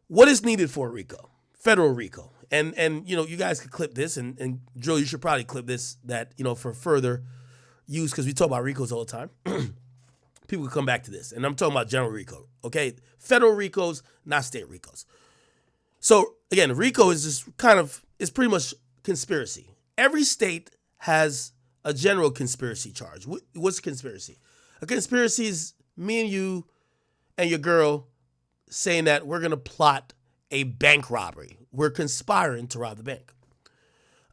what is needed for a RICO? Federal RICO. And you know, you guys could clip this, and Joe, you should probably clip this for further use, because we talk about RICOs all the time. People can come back to this. And I'm talking about general RICO, okay? Federal RICOs, not state RICOs. So, again, RICO is just it's pretty much conspiracy. Every state has a general conspiracy charge. What's a conspiracy? A conspiracy is me and you and your girl saying that we're going to plot a bank robbery. We're conspiring to rob the bank.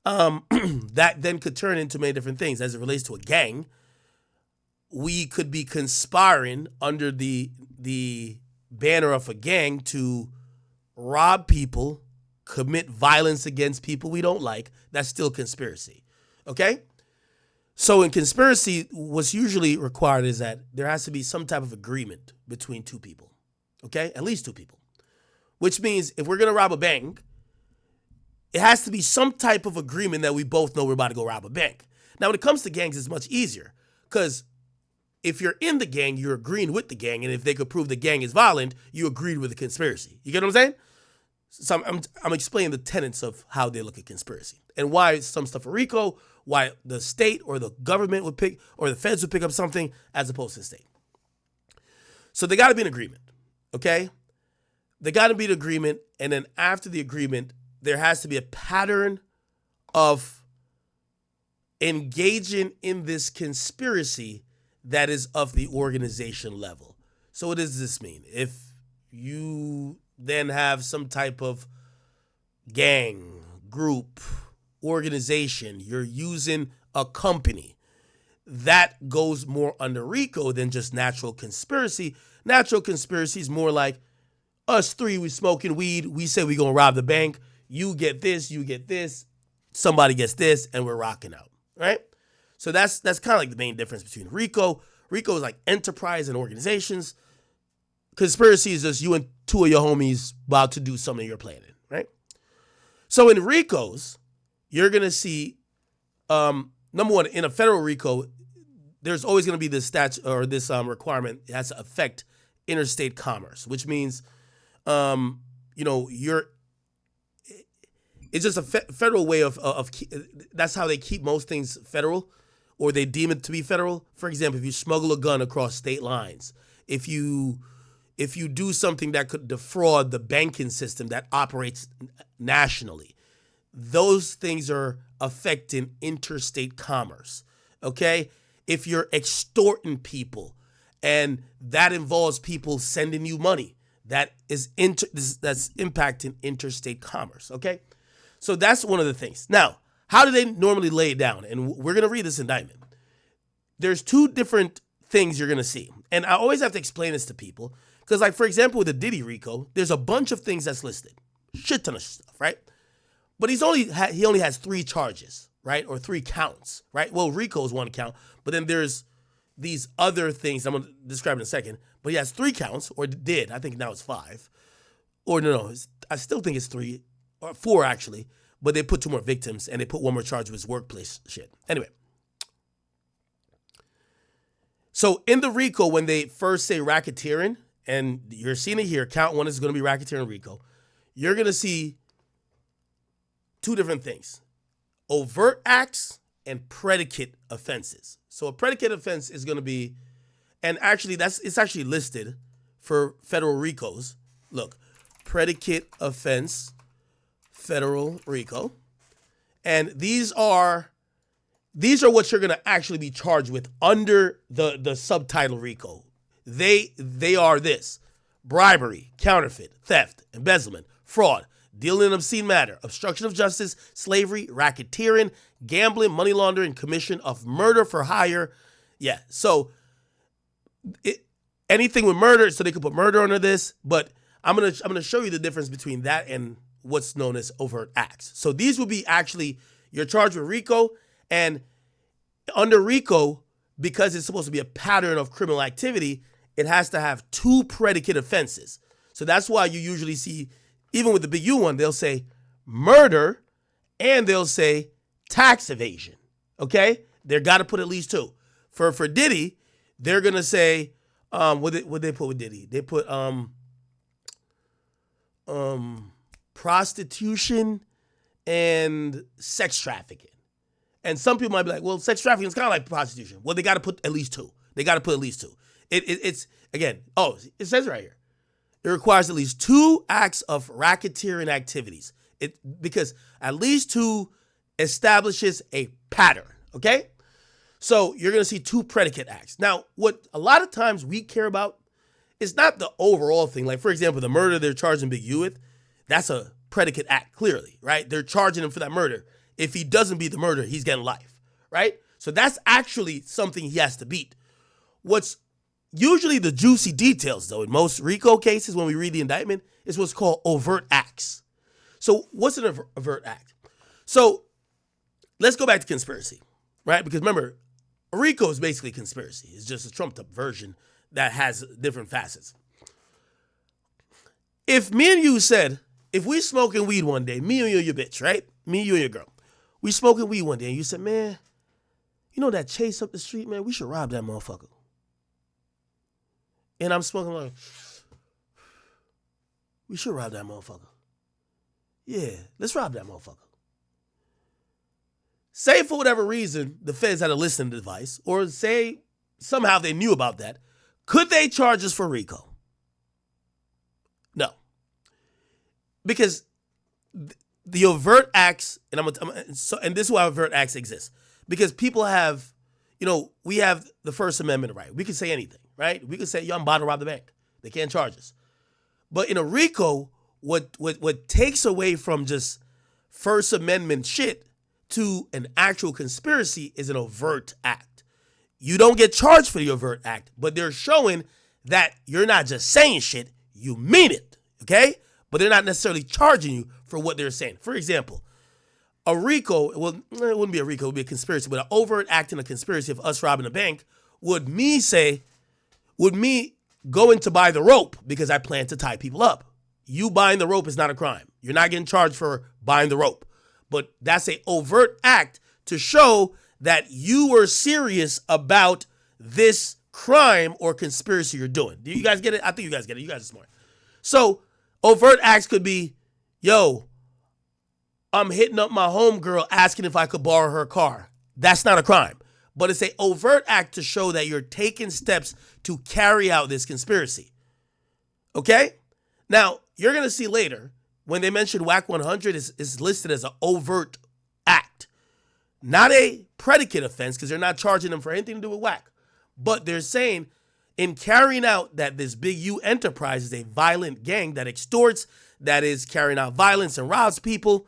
That then could turn into many different things. As it relates to a gang, we could be conspiring under the banner of a gang to rob people, commit violence against people we don't like. That's still conspiracy. Okay? So in conspiracy, what's usually required is that there has to be some type of agreement between two people. Okay? At least two people. Which means if we're going to rob a bank, it has to be some type of agreement that we both know we're about to go rob a bank. Now, when it comes to gangs, it's much easier, because if you're in the gang, you're agreeing with the gang, and if they could prove the gang is violent, you agreed with the conspiracy. You get what I'm saying? So I'm explaining the tenets of how they look at conspiracy and why some stuff are RICO, why the state or the government would pick, or the feds would pick up something as opposed to the state. So they got to be an agreement, okay? They got to be an agreement, and then after the agreement, there has to be a pattern of engaging in this conspiracy that is of the organization level. So what does this mean? If you then have some type of gang, group, organization, you're using a company, that goes more under RICO than just natural conspiracy. Natural conspiracy is more like us three, we smoking weed, we say we gonna rob the bank, you get this, somebody gets this, and we're rocking out, right? So that's kind of like the main difference between RICO. RICO is like enterprise and organizations. Conspiracy is just you and two of your homies about to do something you're planning, right? So in RICOs, you're gonna see, number one, in a federal RICO, there's always gonna be this statute or this requirement. It has to affect interstate commerce, which means, it's just a federal way of that's how they keep most things federal, or they deem it to be federal. For example, if you smuggle a gun across state lines, if you do something that could defraud the banking system that operates nationally, those things are affecting interstate commerce, okay? If you're extorting people and that involves people sending you money, that is that's impacting interstate commerce, okay? So that's one of the things. Now, how do they normally lay it down? And we're going to read this indictment. There's two different things you're going to see. And I always have to explain this to people. Because, like, for example, with the Diddy RICO, there's a bunch of things that's listed. Shit ton of stuff, right? But he only has 3 charges, right? Or 3 counts, right? Well, RICO is 1 count. But then there's these other things I'm going to describe in a second. But he has 3 counts, or did. I think now it's 5. Or no, I still think it's 3. Or 4, actually. But they put 2 more victims, and they put 1 more charge with his workplace shit. Anyway. So in the RICO, when they first say racketeering, and you're seeing it here, count 1 is going to be racketeering RICO, you're going to see 2 different things. Overt acts and predicate offenses. So a predicate offense is going to be, and actually it's actually listed for federal RICOs. Look, predicate offense, federal RICO. And these are what you're going to actually be charged with under the subtitle RICO. They are this: bribery, counterfeit, theft, embezzlement, fraud, dealing in obscene matter, obstruction of justice, slavery, racketeering, gambling, money laundering, commission of murder for hire. Yeah, so anything with murder, so they could put murder under this, but I'm gonna show you the difference between that and what's known as overt acts. So these will be actually, you're charged with RICO, and under RICO, because it's supposed to be a pattern of criminal activity, it has to have 2 predicate offenses. So that's why you usually see, even with the Big U one, they'll say murder and they'll say tax evasion. Okay? They're got to put at least 2. For Diddy, they're going to say, what they put with Diddy? They put prostitution and sex trafficking. And some people might be like, well, sex trafficking is kind of like prostitution. Well, they got to put at least 2. They got to put at least 2. It's, again, it says right here. It requires at least 2 acts of racketeering activities. Because at least 2 establishes a pattern, okay? So you're going to see 2 predicate acts. Now, what a lot of times we care about is not the overall thing. Like, for example, the murder they're charging Big U with, that's a predicate act, clearly, right? They're charging him for that murder. If he doesn't beat the murder, he's getting life, right? So that's actually something he has to beat. What's usually the juicy details, though, in most RICO cases, when we read the indictment, is what's called overt acts. So what's an overt act? So let's go back to conspiracy, right? Because remember, RICO is basically conspiracy. It's just a trumped-up version that has different facets. If me and you said, if we smoking weed one day, me and you and your bitch, right? Me, you and your girl. We smoking weed one day, and you said, man, you know that Chase up the street, man? We should rob that motherfucker. And I'm smoking like, we should rob that motherfucker. Yeah, let's rob that motherfucker. Say for whatever reason, the feds had a listening device, or say somehow they knew about that. Could they charge us for RICO? No. Because the overt acts, and this is why overt acts exist. Because people have, we have the First Amendment right. We can say anything, right? We can say, yo, I'm about to rob the bank. They can't charge us. But in a RICO, what takes away from just First Amendment shit to an actual conspiracy is an overt act. You don't get charged for the overt act, but they're showing that you're not just saying shit, you mean it, okay? But they're not necessarily charging you for what they're saying. For example, a RICO, well, it wouldn't be a RICO, it would be a conspiracy, but an overt act in a conspiracy of us robbing a bank would me going to buy the rope because I plan to tie people up. You buying the rope is not a crime. You're not getting charged for buying the rope. But that's an overt act to show that you were serious about this crime or conspiracy you're doing. Do you guys get it? I think you guys get it. You guys are smart. So overt acts could be, yo, I'm hitting up my homegirl asking if I could borrow her car. That's not a crime. But it's an overt act to show that you're taking steps to carry out this conspiracy. Okay? Now, you're going to see later, when they mention WAC 100 is listed as an overt act. Not a predicate offense, because they're not charging them for anything to do with WAC. But they're saying, in carrying out that this Big U enterprise is a violent gang that extorts, that is carrying out violence and robs people,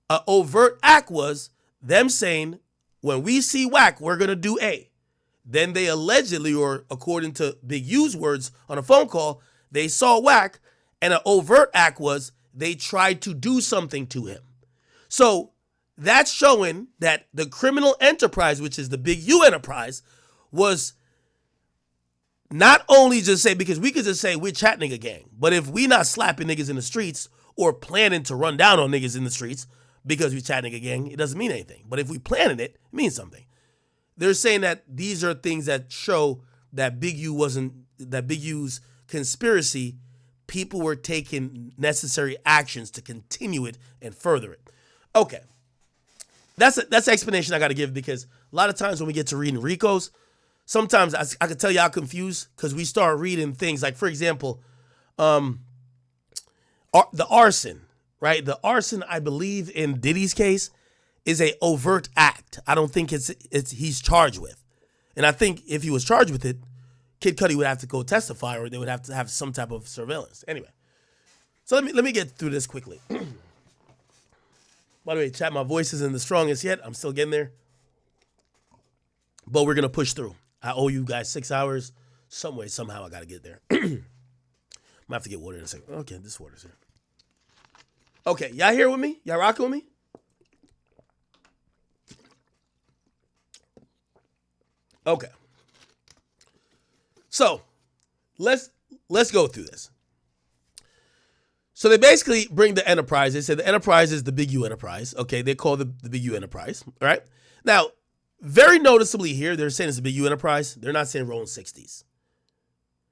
an overt act was them saying, when we see WAC, we're going to do A. Then they allegedly, or according to Big U's words on a phone call, they saw WAC, and an overt act was they tried to do something to him. So that's showing that the criminal enterprise, which is the Big U enterprise, was not only just say, because we could just say we're chat nigga gang, but if we not slapping niggas in the streets or planning to run down on niggas in the streets because we chat nigga gang, it doesn't mean anything. But if we planning it, it means something. They're saying that these are things that show that Big U's conspiracy, people were taking necessary actions to continue it and further it. Okay. That's the explanation I got to give, because a lot of times when we get to reading RICOs, sometimes I could tell y'all confused because we start reading things like, for example, the arson, right? The arson, I believe, in Diddy's case is a overt act. I don't think he's charged with. And I think if he was charged with it, Kid Cudi would have to go testify, or they would have to have some type of surveillance. Anyway, so let me get through this quickly. By the way, chat, my voice isn't the strongest yet. I'm still getting there. But we're going to push through. I owe you guys 6 hours. Some way, somehow, I got to get there. I'm going to have to get water in a second. Okay, this water's here. Okay, y'all here with me? Y'all rocking with me? Okay. So, let's go through this. So they basically bring the enterprise. They said the enterprise is the Big U enterprise. Okay, they call the Big U enterprise. All right. Now, very noticeably here, they're saying it's a Big U enterprise. They're not saying Rolling 60s.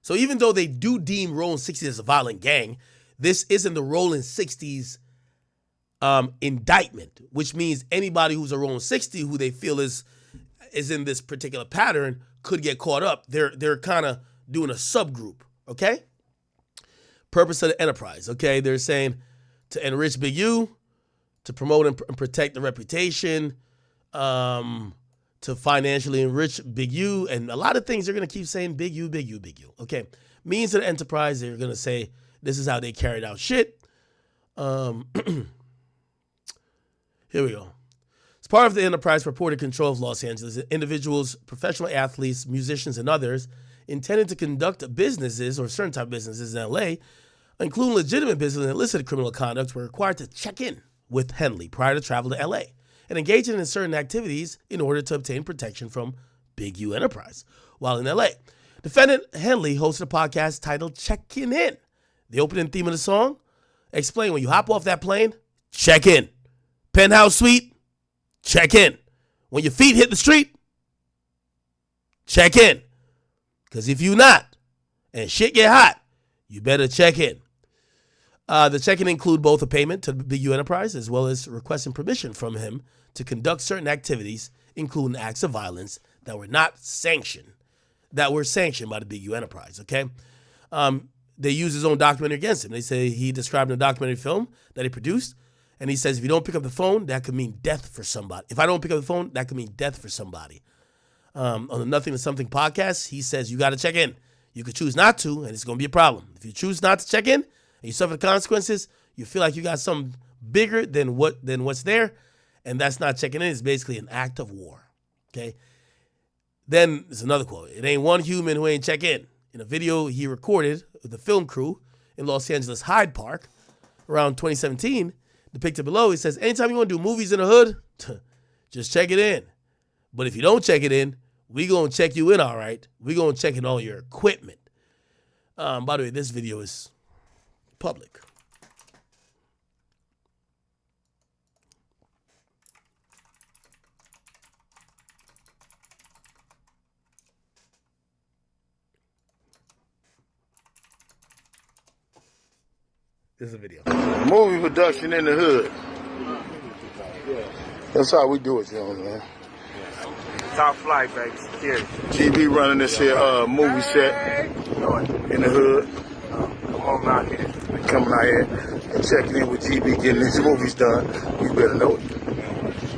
So even though they do deem Rolling 60s as a violent gang, this isn't the Rolling 60s indictment, which means anybody who's a Rolling 60 who they feel is in this particular pattern could get caught up. They're kind of doing a subgroup. Okay. Purpose of the enterprise, okay? They're saying to enrich Big U, to promote and protect the reputation, to financially enrich Big U, and a lot of things they're going to keep saying Big U, Big U, Big U, okay? Means of the enterprise, they're going to say this is how they carried out shit. Here we go. As part of the enterprise purported control of Los Angeles, individuals, professional athletes, musicians, and others intended to conduct businesses or certain type of businesses in L.A., including legitimate business and illicit criminal conduct, were required to check in with Henley prior to travel to L.A. and engage in certain activities in order to obtain protection from Big U Enterprise. While in L.A., defendant Henley hosted a podcast titled Checking In. The opening theme of the song explained when you hop off that plane, check in. Penthouse suite, check in. When your feet hit the street, check in. Because if you not, and shit get hot, you better check in. The check-in include both a payment to Big U Enterprise as well as requesting permission from him to conduct certain activities, including acts of violence that were sanctioned by the Big U Enterprise, okay? They use his own documentary against him. They say he described in a documentary film that he produced, and he says if you don't pick up the phone, that could mean death for somebody. If I don't pick up the phone, that could mean death for somebody. On the Nothing to Something podcast, he says you got to check in. You could choose not to, and it's going to be a problem. If you choose not to check in and you suffer the consequences, you feel like you got something bigger than what's there, and that's not checking in. It's basically an act of war. Okay. Then there's another quote. It ain't one human who ain't check in. In a video he recorded with the film crew in Los Angeles Hyde Park around 2017, depicted below, he says, anytime you want to do movies in the hood, just check it in. But if you don't check it in, We gonna check you in, all right. We gonna check in all your equipment. By the way, this video is public. This is a video. Movie production in the hood. That's how we do it, you know, man. Top flight, baby. Security. GB running this here movie set in the hood. Come on out here. Coming out here and checking in with GB, getting these movies done. You better know it.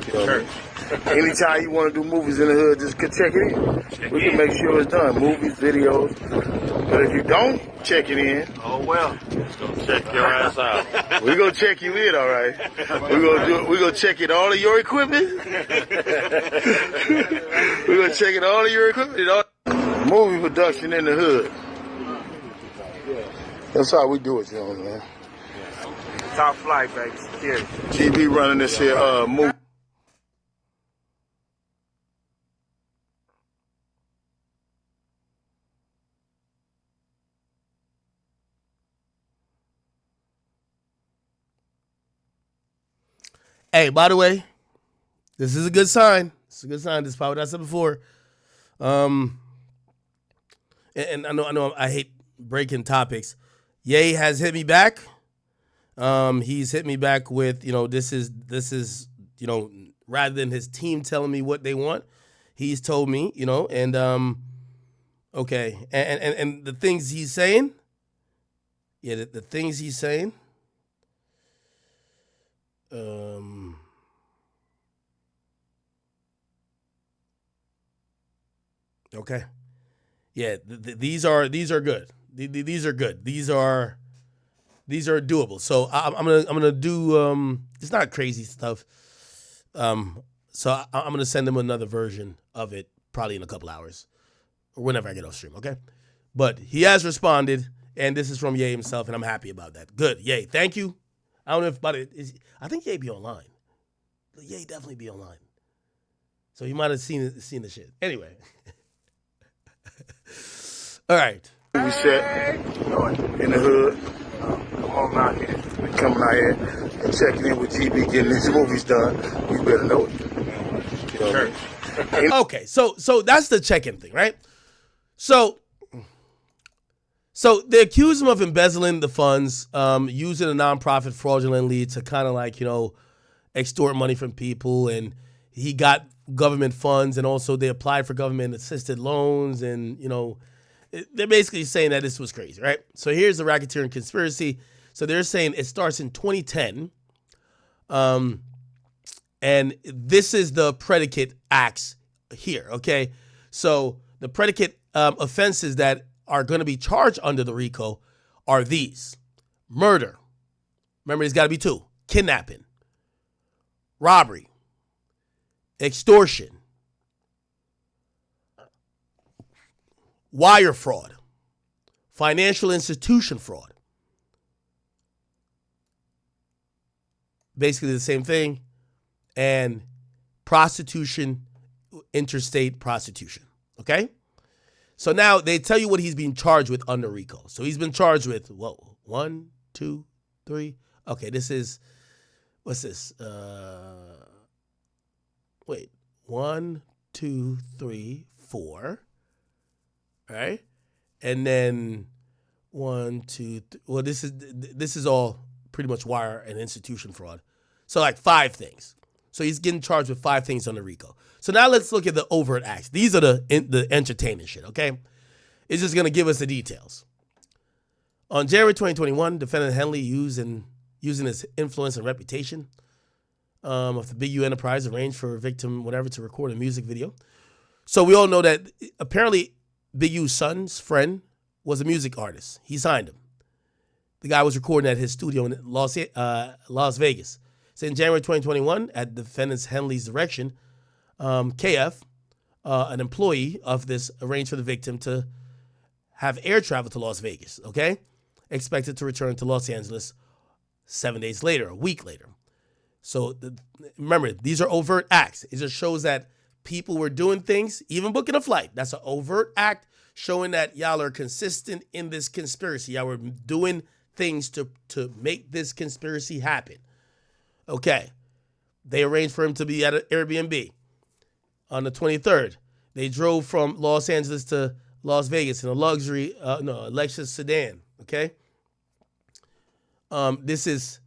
You know what I mean? Anytime you want to do movies in the hood, just check it in. We can make sure it's done. Movies, videos. But if you don't check it in, Oh, well. Let's go check your ass out. we gonna check you in, all right. We gonna check in all of your equipment. we gonna check in all of your equipment. Movie production in the hood. That's how we do it, you know, man. Top flight, baby. Security. GB running this here movie. Hey, by the way, this is a good sign. It's a good sign. This is probably what I said before. And I know I hate breaking topics. Ye has hit me back. He's hit me back with, this is, rather than his team telling me what they want, he's told me, and okay. And the things he's saying, the things he's saying, okay. Yeah, these are good. These are good. These are doable. So I'm gonna do it's not crazy stuff. So I'm gonna send him another version of it probably in a couple hours or whenever I get off stream. Okay, but he has responded, and this is from Ye himself, and I'm happy about that. Good, Ye. Thank you. I don't know if I think Ye be online. Ye definitely be online. So you might have seen the shit. Anyway. All right. Movie set in the hood. Come on out here. Coming out here and checking in with GB, getting these movies done. You better know it. You know what I mean? Okay, so that's the check-in thing, right? So they accuse him of embezzling the funds, using a nonprofit fraudulently to kind of like, extort money from people. And he got government funds, and also they applied for government-assisted loans. And, they're basically saying that this was crazy, right? So here's the racketeering conspiracy. So they're saying it starts in 2010. And this is the predicate acts here, okay? So the predicate offenses that are going to be charged under the RICO are these. Murder. Remember, there's got to be two. Kidnapping. Robbery. Extortion. Wire fraud. Financial institution fraud. Basically the same thing. And prostitution, interstate prostitution. Okay? So now they tell you what he's being charged with under RICO. So he's been charged with, 1, 2, 3. Okay, this is, what's this? 1, 2, 3, 4. Right? And then 1, 2, well, this is all pretty much wire and institution fraud. So like 5 things. So he's getting charged with 5 things under RICO. So now let's look at the overt acts. These are the entertainment shit, okay? It's just going to give us the details. On January 2021, defendant Henley using his influence and reputation of the Big U Enterprise arranged for a victim, whatever, to record a music video. So we all know that apparently Big U's son's friend was a music artist. He signed him. The guy was recording at his studio in Las Vegas. So in January 2021, at defendant Henley's direction, KF, an employee of this, arranged for the victim to have air travel to Las Vegas, okay? Expected to return to Los Angeles 7 days later, a week later. So remember, these are overt acts. It just shows that people were doing things, even booking a flight. That's an overt act showing that y'all are consistent in this conspiracy. Y'all were doing things to make this conspiracy happen. Okay. They arranged for him to be at an Airbnb on the 23rd. They drove from Los Angeles to Las Vegas in a luxury, Lexus sedan. Okay. This is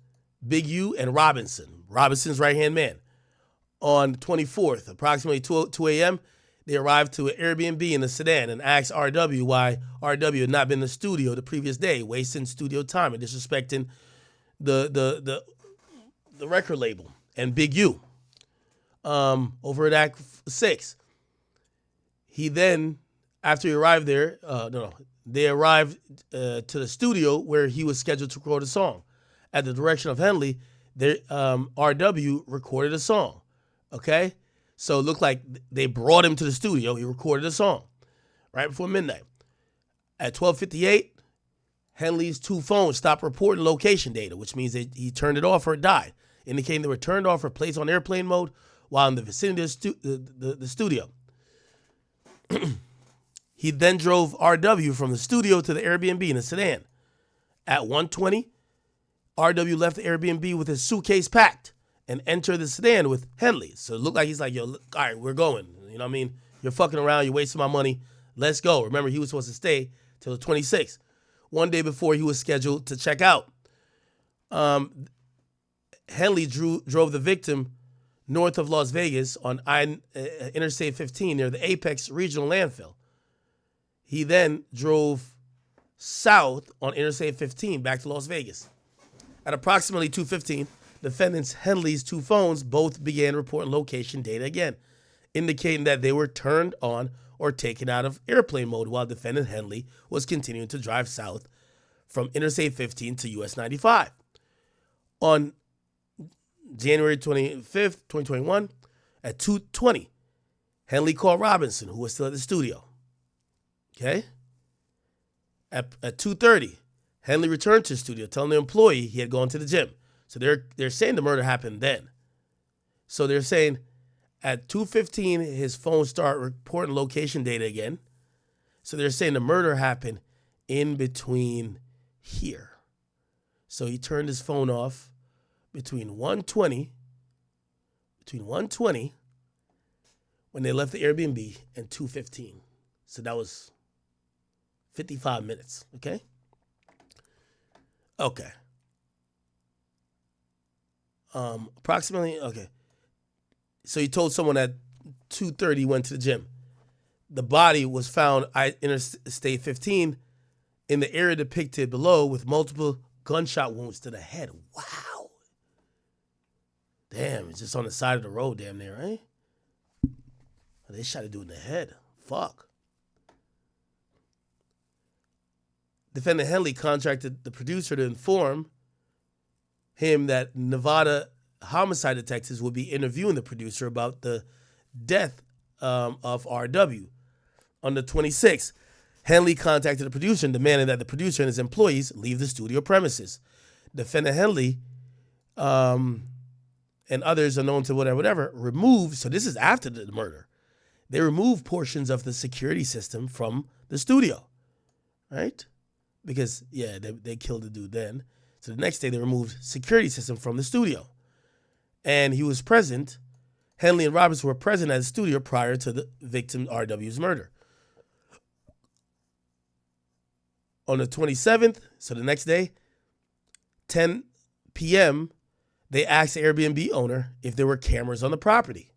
Big U and Robinson, Robinson's right-hand man. On the 24th, approximately 2 a.m., they arrived to an Airbnb in the sedan and asked RW why RW had not been in the studio the previous day, wasting studio time and disrespecting the record label and Big U. Over at Act 6. He then, after he arrived there, they arrived to the studio where he was scheduled to record a song. At the direction of Henley, RW recorded a song. Okay? So it looked like they brought him to the studio. He recorded a song right before midnight. At 12:58, Henley's 2 phones stopped reporting location data, which means that he turned it off or it died, indicating they were turned off or placed on airplane mode while in the vicinity of the studio. He then drove RW from the studio to the Airbnb in a sedan. At 1:20, RW left the Airbnb with his suitcase packed and entered the sedan with Henley. So it looked like he's like, yo, all right, we're going. You know what I mean? You're fucking around. You're wasting my money. Let's go. Remember, he was supposed to stay till the 26th, one day before he was scheduled to check out. Henley drove the victim north of Las Vegas on Interstate 15 near the Apex Regional Landfill. He then drove south on Interstate 15 back to Las Vegas. At approximately 2:15, defendants Henley's 2 phones both began reporting location data again, indicating that they were turned on or taken out of airplane mode while defendant Henley was continuing to drive south from Interstate 15 to US 95. On January 25th, 2021, at 2:20, Henley called Robinson, who was still at the studio. Okay? At 2:30, Henley returned to the studio, telling the employee he had gone to the gym. So they're saying the murder happened then. So they're saying at 2:15, his phone started reporting location data again. So they're saying the murder happened in between here. So he turned his phone off between 1:20 when they left the Airbnb and 2:15. So that was 55 minutes, okay? Okay. Approximately, okay. So he told someone at 2:30 he went to the gym. The body was found at Interstate 15 in the area depicted below with multiple gunshot wounds to the head. Wow. Damn, it's just on the side of the road damn near, right? They shot a dude in the head. Fuck. Defendant Henley contracted the producer to inform him that Nevada homicide detectives would be interviewing the producer about the death of RW. On the 26th, Henley contacted the producer and demanded that the producer and his employees leave the studio premises. Defendant Henley and others unknown to whatever, removed, so this is after the murder, they removed portions of the security system from the studio, right? Because, yeah, they killed the dude then. So the next day they removed security system from the studio. And he was present. Henley and Roberts were present at the studio prior to the victim RW's murder. On the 27th, so the next day, 10 p.m., they asked the Airbnb owner if there were cameras on the property.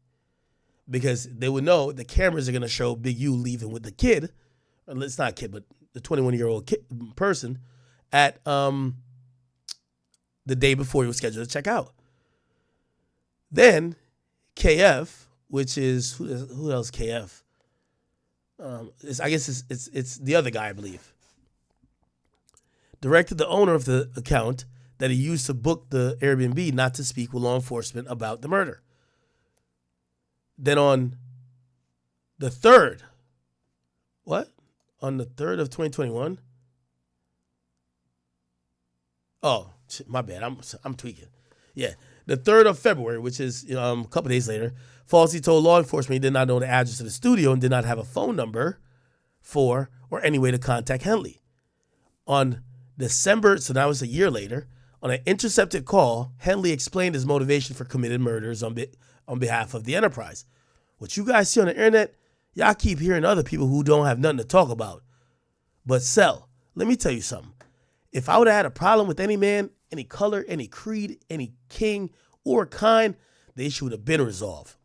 Because they would know the cameras are going to show Big U leaving with the kid. Or it's not a kid, but the 21-year-old person at the day before he was scheduled to check out. Then KF, which is who else? KF. I guess it's the other guy, I believe. Directed the owner of the account that he used to book the Airbnb not to speak with law enforcement about the murder. Then on the 3rd, on the 3rd of 2021? Oh, my bad. I'm tweaking. Yeah. The 3rd of February, which is a couple days later, falsely told law enforcement he did not know the address of the studio and did not have a phone number for or any way to contact Henley. On December, so that was a year later, on an intercepted call, Henley explained his motivation for committing murders on behalf of the enterprise. What you guys see on the internet, y'all keep hearing other people who don't have nothing to talk about. But Cell, let me tell you something. If I would have had a problem with any man, any color, any creed, any king or kind, the issue would have been resolved.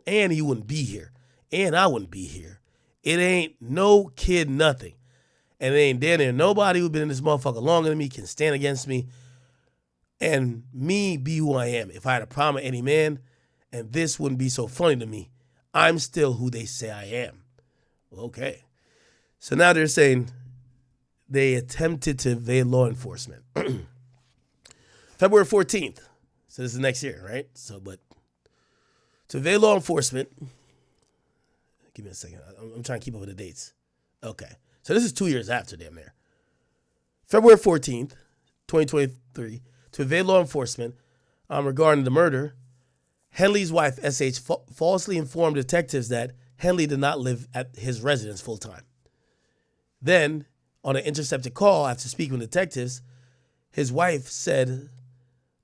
And he wouldn't be here. And I wouldn't be here. It ain't no kid nothing. And it ain't damn near nobody who's been in this motherfucker longer than me can stand against me and me be who I am. If I had a problem with any man, and this wouldn't be so funny to me, I'm still who they say I am. Okay. So now they're saying they attempted to evade law enforcement. February 14th. So this is next year, right? But to evade law enforcement, give me a second. I'm trying to keep up with the dates. Okay. So this is 2 years after, damn near. February 14th, 2023, to evade law enforcement regarding the murder, Henley's wife, S.H., falsely informed detectives that Henley did not live at his residence full time. Then, on an intercepted call after speaking with detectives, his wife said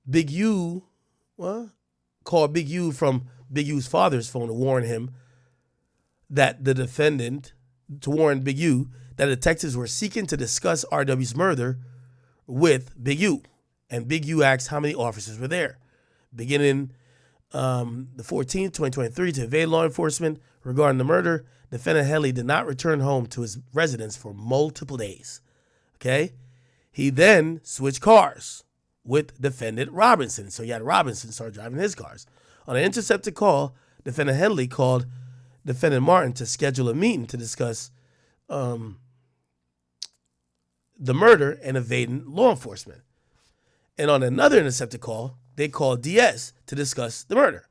Big U, called Big U from Big U's father's phone to warn him that Big U that detectives were seeking to discuss RW's murder with Big U. And Big U asked how many officers were there. Beginning the 14th, 2023, to evade law enforcement regarding the murder, defendant Henley did not return home to his residence for multiple days. Okay? He then switched cars with defendant Robinson. So he had Robinson start driving his cars. On an intercepted call, defendant Henley called defendant Martin to schedule a meeting to discuss the murder and evading law enforcement. And on another intercepted call, they called DS to discuss the murder.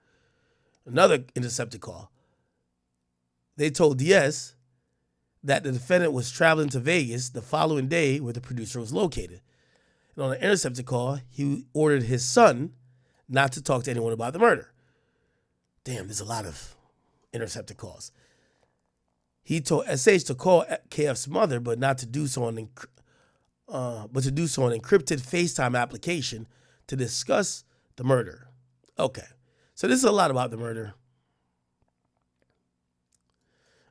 Another intercepted call. They told DS that the defendant was traveling to Vegas the following day where the producer was located. And on an intercepted call, he ordered his son not to talk to anyone about the murder. Damn, there's a lot of intercepted calls. He told SH to call KF's mother, but not to do so on an encrypted FaceTime application to discuss the murder. Okay, so this is a lot about the murder.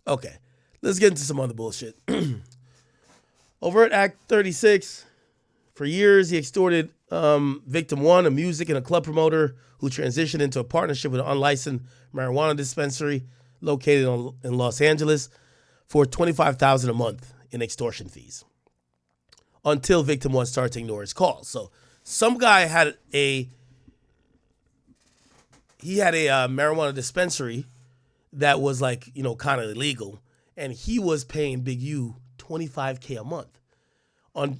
Okay, let's get into some other bullshit. Overt Act 36. For years, he extorted Victim 1, a music and a club promoter who transitioned into a partnership with an unlicensed marijuana dispensary located in Los Angeles for $25,000 a month in extortion fees until Victim 1 started to ignore his calls. So some guy had a marijuana dispensary that was like, kind of illegal, and he was paying Big U $25K a month. On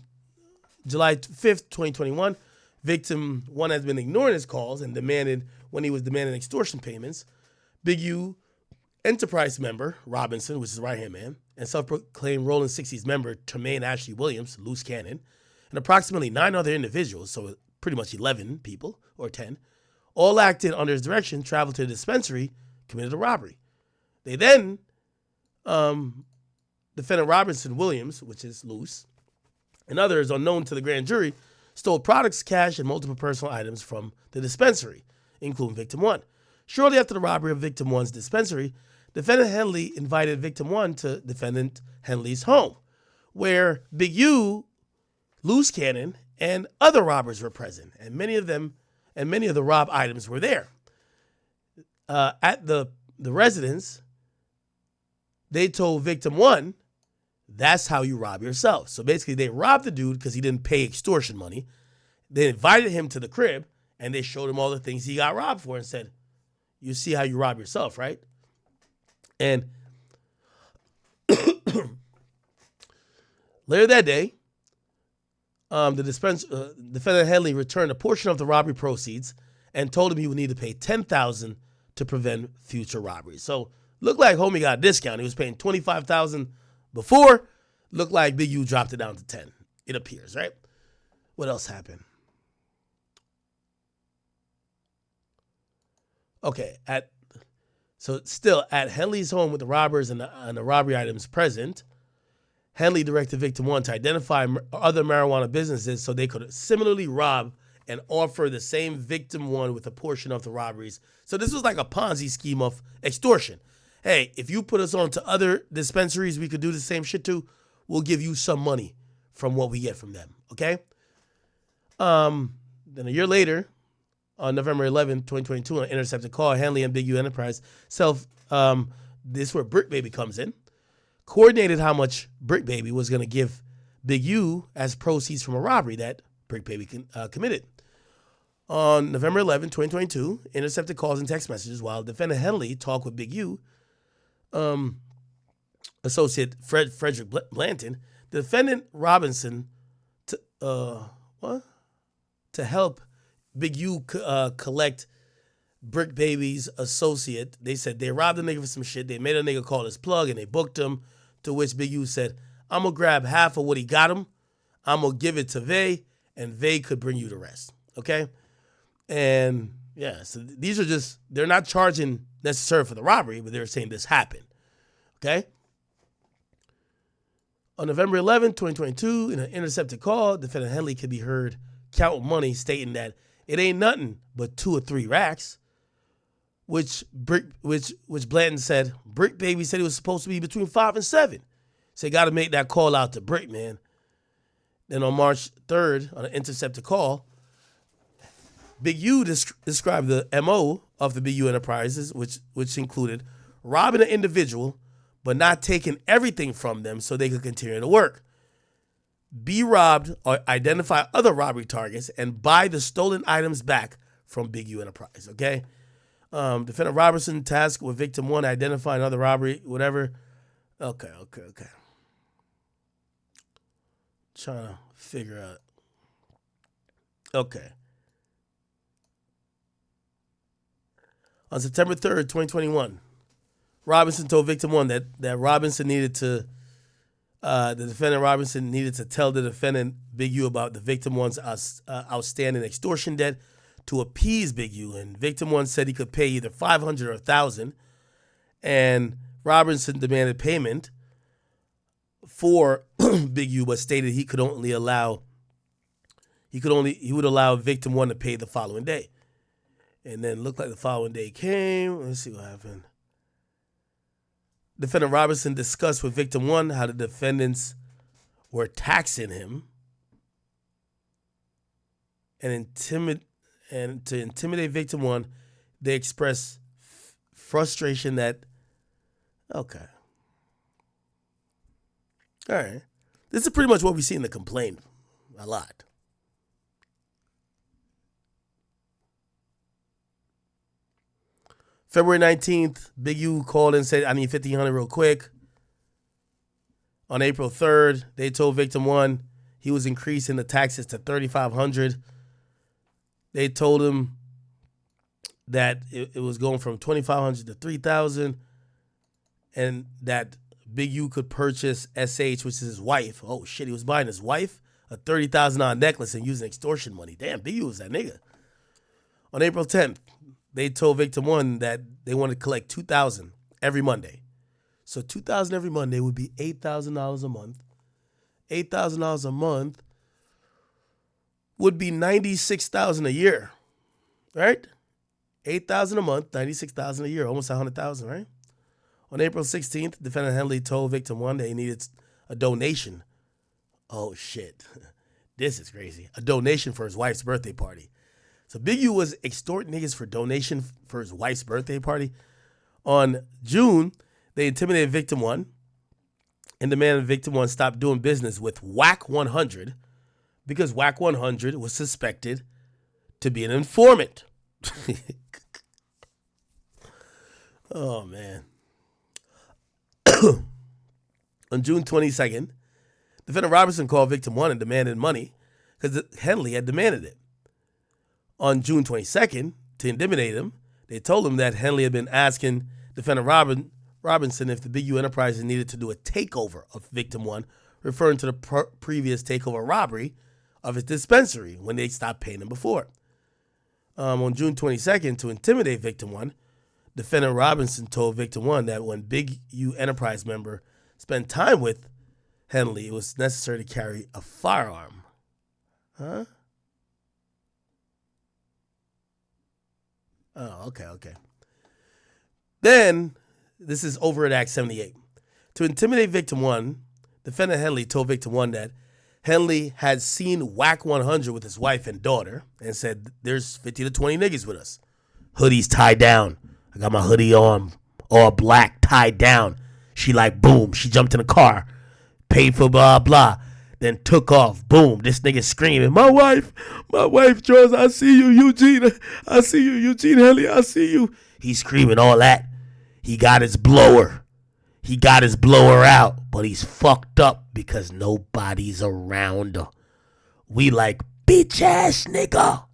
July 5th, 2021, Victim 1 has been ignoring his calls and when he was demanding extortion payments, Big U Enterprise member, Robinson, which is the right-hand man, and self-proclaimed Rolling 60s member, Tremaine Ashley Williams, loose cannon, and approximately 9 other individuals, so pretty much 11 people, or 10, all acted under his direction, traveled to the dispensary, committed a robbery. They then, defendant Robinson Williams, which is loose, and others unknown to the grand jury, stole products, cash, and multiple personal items from the dispensary, including Victim 1. Shortly after the robbery of Victim 1's dispensary, defendant Henley invited Victim 1 to defendant Henley's home, where Big U, loose cannon, and other robbers were present, and many of the robbed items were there. At the residence, they told Victim 1, that's how you rob yourself. So basically, they robbed the dude because he didn't pay extortion money. They invited him to the crib, and they showed him all the things he got robbed for and said, you see how you rob yourself, right? And later that day, defendant Henley returned a portion of the robbery proceeds and told him he would need to pay $10,000 to prevent future robberies. So looked like homie got a discount. He was paying $25,000 before. Looked like Big U dropped it down to 10. It appears, right? What else happened? Okay, still at Henley's home with the robbers and the robbery items present, Henley directed victim 1 to identify other marijuana businesses so they could similarly rob and offer the same victim 1 with a portion of the robberies. So this was like a Ponzi scheme of extortion. Hey, if you put us on to other dispensaries we could do the same shit to, we'll give you some money from what we get from them, okay? Then a year later, on November 11, 2022, on an intercepted call, Henley and Big U Enterprise this is where Brick Baby comes in, coordinated how much Brick Baby was going to give Big U as proceeds from a robbery that Brick Baby committed. On November 11, 2022, intercepted calls and text messages while defendant Henley talked with Big U, associate Frederick Blanton, the defendant Robinson to help Big U collect Brick Baby's associate. They said they robbed a nigga for some shit. They made a nigga call his plug and they booked him, to which Big U said, I'm going to grab half of what he got him. I'm going to give it to Vay, and Vay could bring you the rest. Okay? And yeah, so these are just, they're not charging necessarily for the robbery, but they're saying this happened. Okay? On November 11, 2022, in an intercepted call, defendant Henley could be heard count money, stating that it ain't nothing but 2 or 3 racks, which Blanton said Brick Baby said it was supposed to be between 5 and 7. So you got to make that call out to Brick, man. Then on March 3rd, on an intercepted call, Big U described the MO of the Big U Enterprises, which included robbing an individual, but not taking everything from them so they could continue to work. Be robbed or identify other robbery targets and buy the stolen items back from Big U Enterprise, okay? Defendant Robertson tasked with victim 1 identifying other robbery, whatever. Okay. Trying to figure out. Okay. On September 3rd, 2021, Robinson told victim 1 that Robinson needed to, the defendant Robinson needed to tell the defendant Big U about the victim 1's outstanding extortion debt to appease Big U. And victim 1 said he could pay either $500 or $1,000. And Robinson demanded payment for Big U, but stated he would allow victim 1 to pay the following day. And then looked like the following day came. Let's see what happened. Defendant Robinson discussed with victim 1 how the defendants were taxing him and to intimidate victim 1, they expressed frustration that, okay. All right. This is pretty much what we see in the complaint a lot. February 19th, Big U called and said, I need $1,500 real quick. On April 3rd, they told victim 1 he was increasing the taxes to $3,500. They told him that it was going from $2,500 to $3,000 and that Big U could purchase SH, which is his wife. Oh, shit, he was buying his wife a $30,000 necklace and using extortion money. Damn, Big U was that nigga. On April 10th, they told victim 1 that they wanted to collect $2,000 every Monday. So $2,000 every Monday would be $8,000 a month. $8,000 a month would be $96,000 a year, right? $8,000 a month, $96,000 a year, almost $100,000, right? On April 16th, defendant Henley told victim 1 that he needed a donation. Oh, shit. This is crazy. A donation for his wife's birthday party. So Big U was extorting niggas for donation for his wife's birthday party. On June, they intimidated victim 1 and demanded victim 1 stop doing business with Whack 100 because Whack 100 was suspected to be an informant. Oh, man. On June 22nd, defendant Robinson called victim 1 and demanded money because Henley had demanded it. On June 22nd, to intimidate him, they told him that Henley had been asking defendant Robinson if the Big U Enterprises needed to do a takeover of victim 1, referring to the previous takeover robbery of his dispensary when they stopped paying him before. On June 22nd, to intimidate Victim 1, Defendant Robinson told Victim 1 that when Big U Enterprise member spent time with Henley, it was necessary to carry a firearm. Huh? Oh, okay. Then, this is over at Act 78. To intimidate Victim 1, Defendant Henley told Victim 1 that Henley had seen Whack 100 with his wife and daughter and said, there's 50 to 20 niggas with us. Hoodies tied down. I got my hoodie on, all black, tied down. She like, boom, she jumped in the car, paid for blah, blah, then took off. Boom, this nigga screaming, my wife, Charles, I see you, Eugene. I see you, Eugene Henley, I see you. He's screaming all that. He got his blower. He got his blower out, but he's fucked up because nobody's around. We like, bitch ass nigga.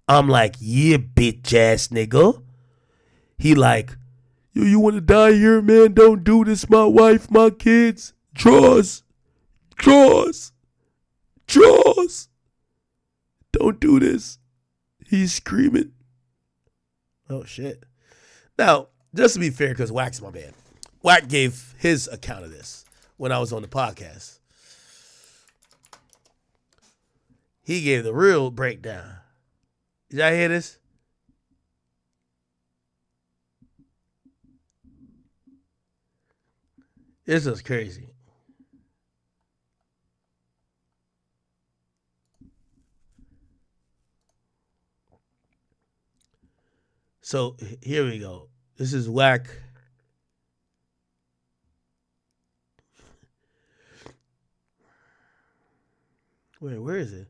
I'm like, yeah, bitch ass nigga. He like, yo, you want to die here, man? Don't do this, my wife, my kids. Draws. Don't do this. He's screaming. Oh, shit. Now, just to be fair, because Wack's my man. Wack gave his account of this when I was on the podcast. He gave the real breakdown. Did y'all hear this? This is crazy. So here we go. This is Wack. Where is it?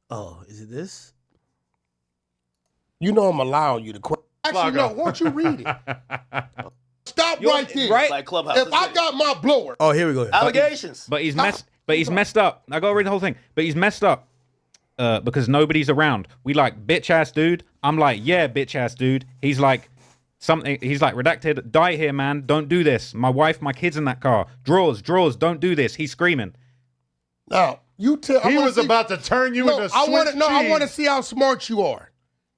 Oh, is it this? You know I'm allowing you to quit. Actually, no, why don't you read it? Stop right there. Right? Like Clubhouse. If I got my blower. Oh, here we go. Allegations. But he's messed up. I gotta read the whole thing. But he's messed up because nobody's around. We like bitch ass dude. I'm like, yeah, bitch ass dude. He's like something. He's like redacted. Die here, man. Don't do this. My wife, my kids in that car. Drawers. Don't do this. He's screaming. Now you tell. He was about to turn you into Swiss cheese. I want to see how smart you are.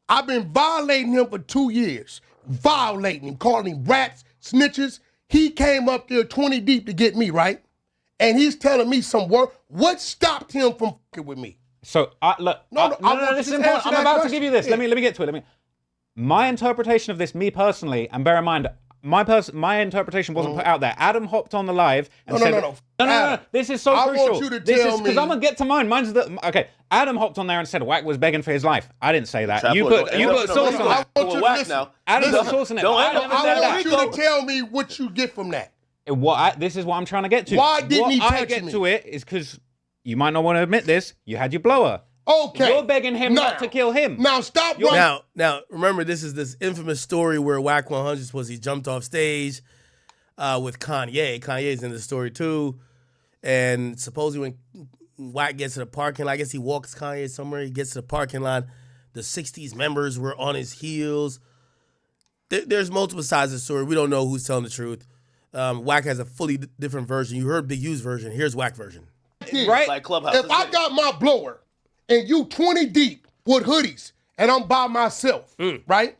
I've been violating him for 2 years. Violating him, calling him rats, snitches. He came up there 20 deep to get me, right? And he's telling me some word. What stopped him from fucking with me? So look. No, this is important. I'm about to give you this. Yeah. Let me get to it. My interpretation of this, me personally, and bear in mind, my interpretation wasn't put out there. Adam hopped on the live and said, No. This is so crucial. I want you to tell me. Because I'm gonna get to mine. Okay. Adam hopped on there and said Wack was begging for his life. I didn't say that. You put source on that. I want you to listen. Adam put source on it. I want you to tell me what you get from that. This is what I'm trying to get to. Why didn't he touch me? I get to it is because you might not want to admit this. You had your blower. Okay. You're begging him not to kill him. Now stop. Now remember, this is this infamous story where Wack 100 was he jumped off stage with Kanye. Kanye's in the story too, and supposedly when Wack gets to the parking lot, I guess he walks Kanye somewhere. He gets to the parking lot. The 60s members were on his heels. There's multiple sides of the story. We don't know who's telling the truth. Wack has a fully different version. You heard Big U's version. Here's Wack version. Right? Like Clubhouse. If I got my blower and you 20 deep with hoodies and I'm by myself, right?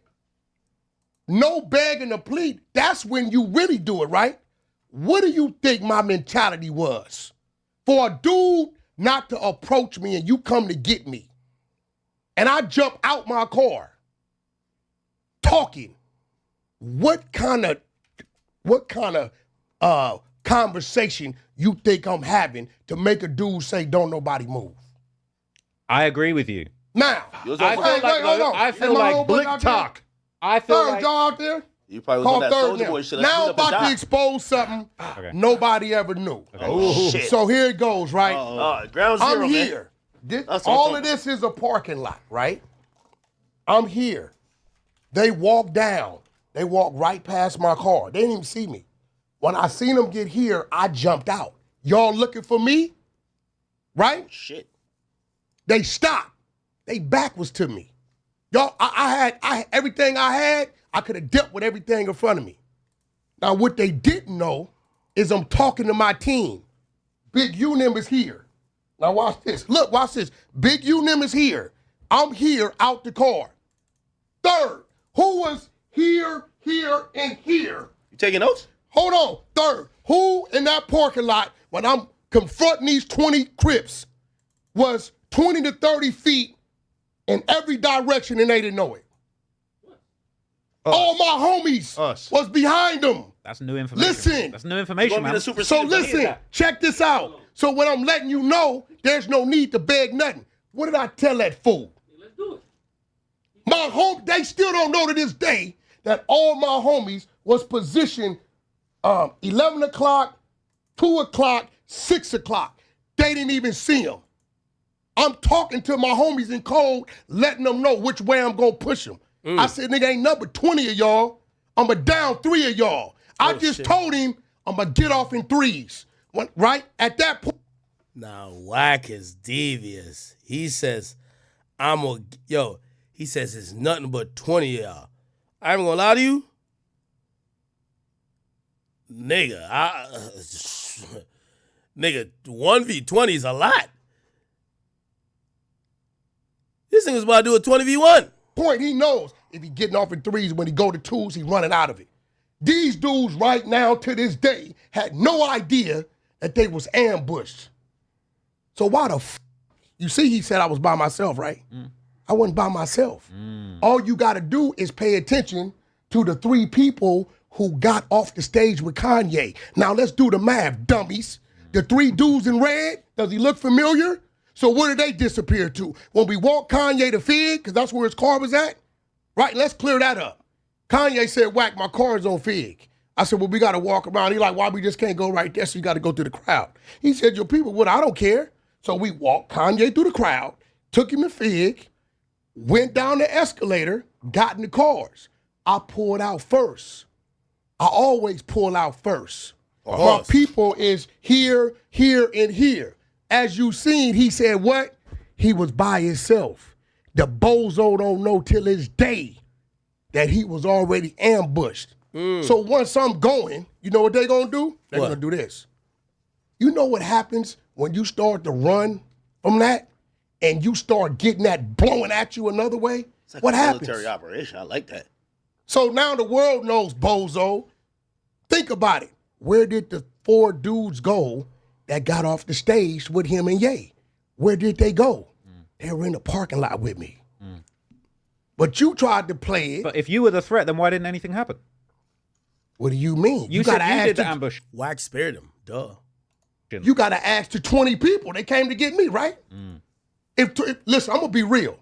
No begging to plead. That's when you really do it, right? What do you think my mentality was? For a dude not to approach me and you come to get me, and I jump out my car talking, what kind of conversation you think I'm having to make a dude say, don't nobody move? I agree with you. Now, I feel like Blick talk. I feel third like y'all out there. You probably was on that Soulja Boy shit. Now I'm about to expose something nobody ever knew. Okay. Oh, shit. So here it goes, right? Ground zero, I'm here. All of this is a parking lot, right? I'm here. They walk down. They walk right past my car. They didn't even see me. When I seen them get here, I jumped out. Y'all looking for me? Right? Shit. They stopped. They back was to me. Y'all, I had everything I had, I could have dealt with everything in front of me. Now, what they didn't know is I'm talking to my team. Big Unim is here. Now watch this. Look, watch this. Big Unim is here. I'm here out the car. Third, who was here, and here? You taking notes? Hold on. Third, who in that parking lot when I'm confronting these 20 Crips was 20 to 30 feet in every direction and they didn't know it? All my homies was behind them. That's new information. Listen. That's new information, man. So listen, check this out. So when I'm letting you know, there's no need to beg nothing. What did I tell that fool? Let's do it. My home, they still don't know to this day that all my homies was positioned 11 o'clock, 2 o'clock, 6 o'clock. They didn't even see them. I'm talking to my homies in code, letting them know which way I'm gonna push them. I said, nigga, ain't nothing but 20 of y'all. I'm going to down 3 of y'all. I just told him I'm going to get off in 3s. Right? At that point. Now, Wack is devious. He says, he says it's nothing but 20 of y'all. I ain't going to lie to you. Nigga, nigga, 1v20 is a lot. This thing was about to do a 20v1. Point, he knows if he getting off in 3s, when he go to 2s, he running out of it. These dudes right now to this day had no idea that they was ambushed. So why the you see he said I was by myself, right? I wasn't by myself. All you got to do is pay attention to the 3 people who got off the stage with Kanye. Now let's do the math, dummies. The 3 dudes in red, does he look familiar? So where did they disappear to? When we walked Kanye to Fig, because that's where his car was at? Right, let's clear that up. Kanye said, Wack, my car is on Fig. I said, well, we got to walk around. He like, why we just can't go right there, so you got to go through the crowd. He said, your people, I don't care. So we walked Kanye through the crowd, took him to Fig, went down the escalator, got in the cars. I pulled out first. I always pull out first. My people is here, and here. As you seen, he said what? He was by himself. The bozo don't know till his day that he was already ambushed. So once I'm going, you know what they gonna do? They're gonna do this. You know what happens when you start to run from that and you start getting that blowing at you another way? It's like what a happens? military operation. I like that. So now the world knows bozo. Think about it. Where did the 4 dudes go that got off the stage with him and Ye? Where did they go? They were in the parking lot with me. But you tried to play it. But if you were the threat, then why didn't anything happen? What do you mean? You said you did the ambush. Wack spared him. Duh. You got to ask the 20 people. They came to get me, right? Listen, I'm going to be real.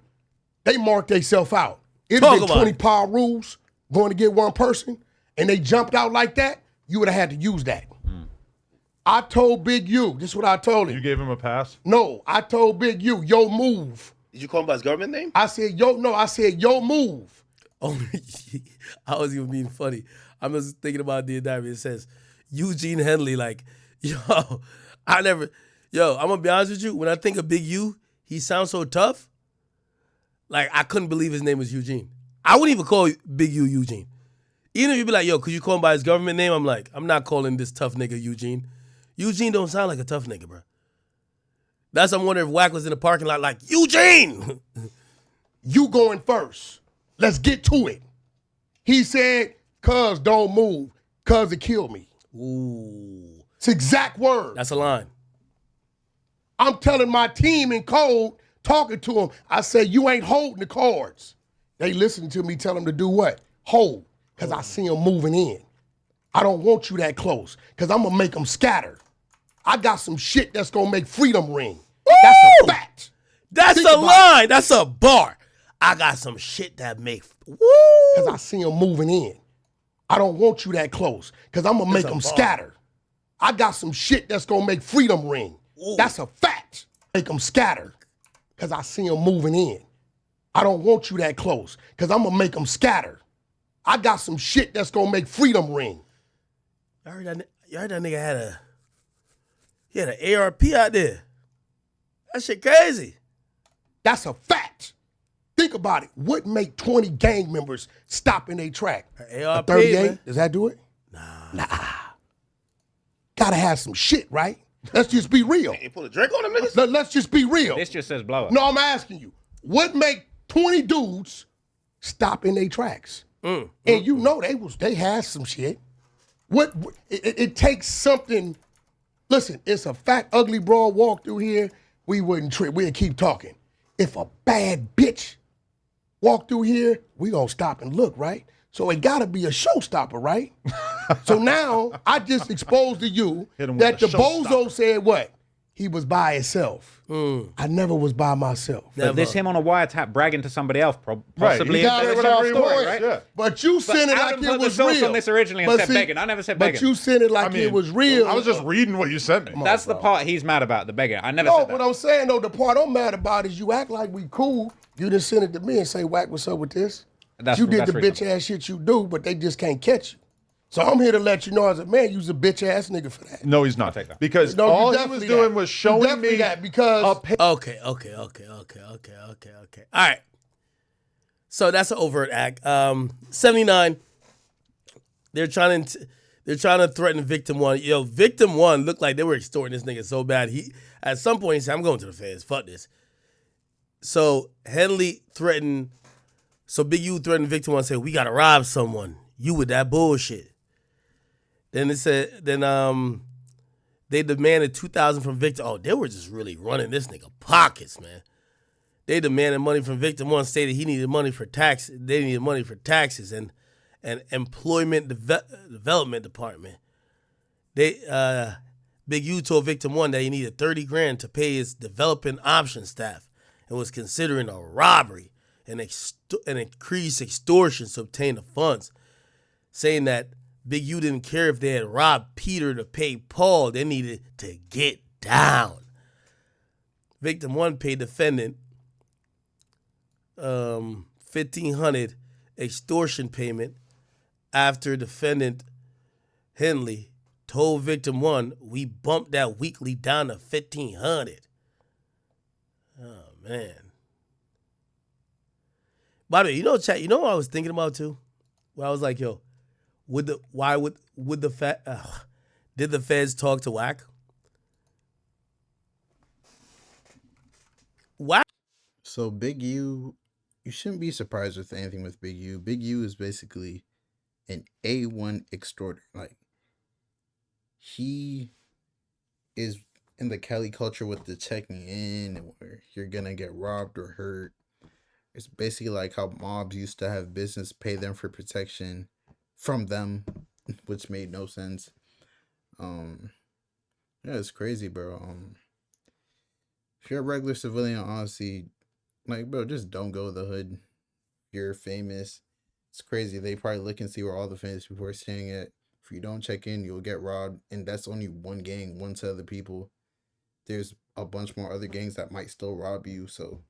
They marked themselves out. If been 20 power rules going to get one person and they jumped out like that, you would have had to use that. I told Big U, this is what I told him. You gave him a pass? No, I told Big U, yo move. Did you call him by his government name? I said, yo move. Oh, I was even being funny. I'm just thinking about the indictment. It says, Eugene Henley, like, I'm gonna be honest with you, when I think of Big U, he sounds so tough. Like, I couldn't believe his name was Eugene. I wouldn't even call Big U Eugene. Even if you'd be like, yo, could you call him by his government name? I'm like, I'm not calling this tough nigga Eugene. Eugene don't sound like a tough nigga, bro. That's I'm wondering if Wack was in the parking lot like, Eugene! You going first. Let's get to it. He said, cuz don't move, cuz it killed me. Ooh. It's exact word. That's a line. I'm telling my team in code, talking to them, I say, you ain't holding the cards. They listen to me tell them to do what? Hold, because I see them moving in. I don't want you that close, because I'm going to make them scatter. I got some shit that's going to make freedom ring. Woo! That's a fact. That's a line. That's a bar. I got some shit that make, woo! Because I see them moving in. I don't want you that close, because I'm going to make them scatter. I got some shit that's going to make freedom ring. Ooh. That's a fact. Make them scatter, because I see them moving in. I don't want you that close, because I'm going to make them scatter. I got some shit that's going to make freedom ring. You heard that nigga had an ARP out there. That shit crazy. That's a fact. Think about it. What make 20 gang members stop in their track? ARP, a 38? Man. Does that do it? Nah. gotta have some shit, right? Let's just be real. You put a drink on them niggas? Let's just be real. This just says blow up. No, I'm asking you. What make 20 dudes stop in their tracks? And you know they had some shit. What it takes something. Listen, it's a fat, ugly broad walk through here. We wouldn't trip. We'd keep talking. If a bad bitch walk through here, we gonna stop and look, right? So it gotta be a showstopper, right? So now I just exposed to you that the bozo said what? He was by himself. I never was by myself. But this him on a wiretap bragging to somebody else, possibly. He got it without story, right? Yeah. But you sent it like it was real. On this originally and said begging. I never said begging. But you sent it like it was real. I was just reading what you sent me. That's the part he's mad about, the begging. I never no, said that. what I'm saying though, the part I'm mad about is you act like we cool. You didn't send it to me and say, Wack, what's up with this? You did the bitch ass shit you do, but they just can't catch you. So I'm here to let you know as a man, you's a bitch ass nigga for that. No, he's not. Because all he was doing was showing me that because Okay. All right. So that's an overt act. 79. They're trying to threaten victim one. Yo, victim one looked like they were extorting this nigga so bad. He at some point he said, "I'm going to the feds. Fuck this." So Henley threatened. So Big U threatened victim one. Said, "We gotta rob someone. You with that bullshit." Then it said, they demanded $2,000 from victim. Oh, they were just really running this nigga pockets, man. They demanded money from victim one, stated he needed money for tax. They needed money for taxes and employment development department. They Big U told victim one that he needed $30,000 to pay his developing option staff and was considering a robbery and increased extortion to obtain the funds, saying that Big U didn't care if they had robbed Peter to pay Paul. They needed to get down. Victim one paid defendant $1,500 extortion payment after defendant Henley told victim one, "We bumped that weekly down to $1,500. Oh man. By the way, chat, you know what I was thinking about too? Where I was like, yo, did the feds talk to Wack? Wack. So Big U, you shouldn't be surprised with anything with Big U. Big U is basically an A1 extorter. Like, he is in the Cali culture with the checking in where you're gonna get robbed or hurt. It's basically like how mobs used to have business pay them for protection from them, which made no sense. Yeah, it's crazy, bro. If you're a regular civilian, honestly, like, bro, just don't go to the hood. You're famous. It's crazy. They probably look and see where all the famous people are staying at. If you don't check in, you'll get robbed. And that's only one gang, one set of the people. There's a bunch more other gangs that might still rob you. So,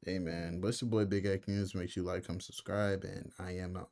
hey, man, but it's your boy Big Akademiks. Make sure you like, comment, subscribe, and I am out.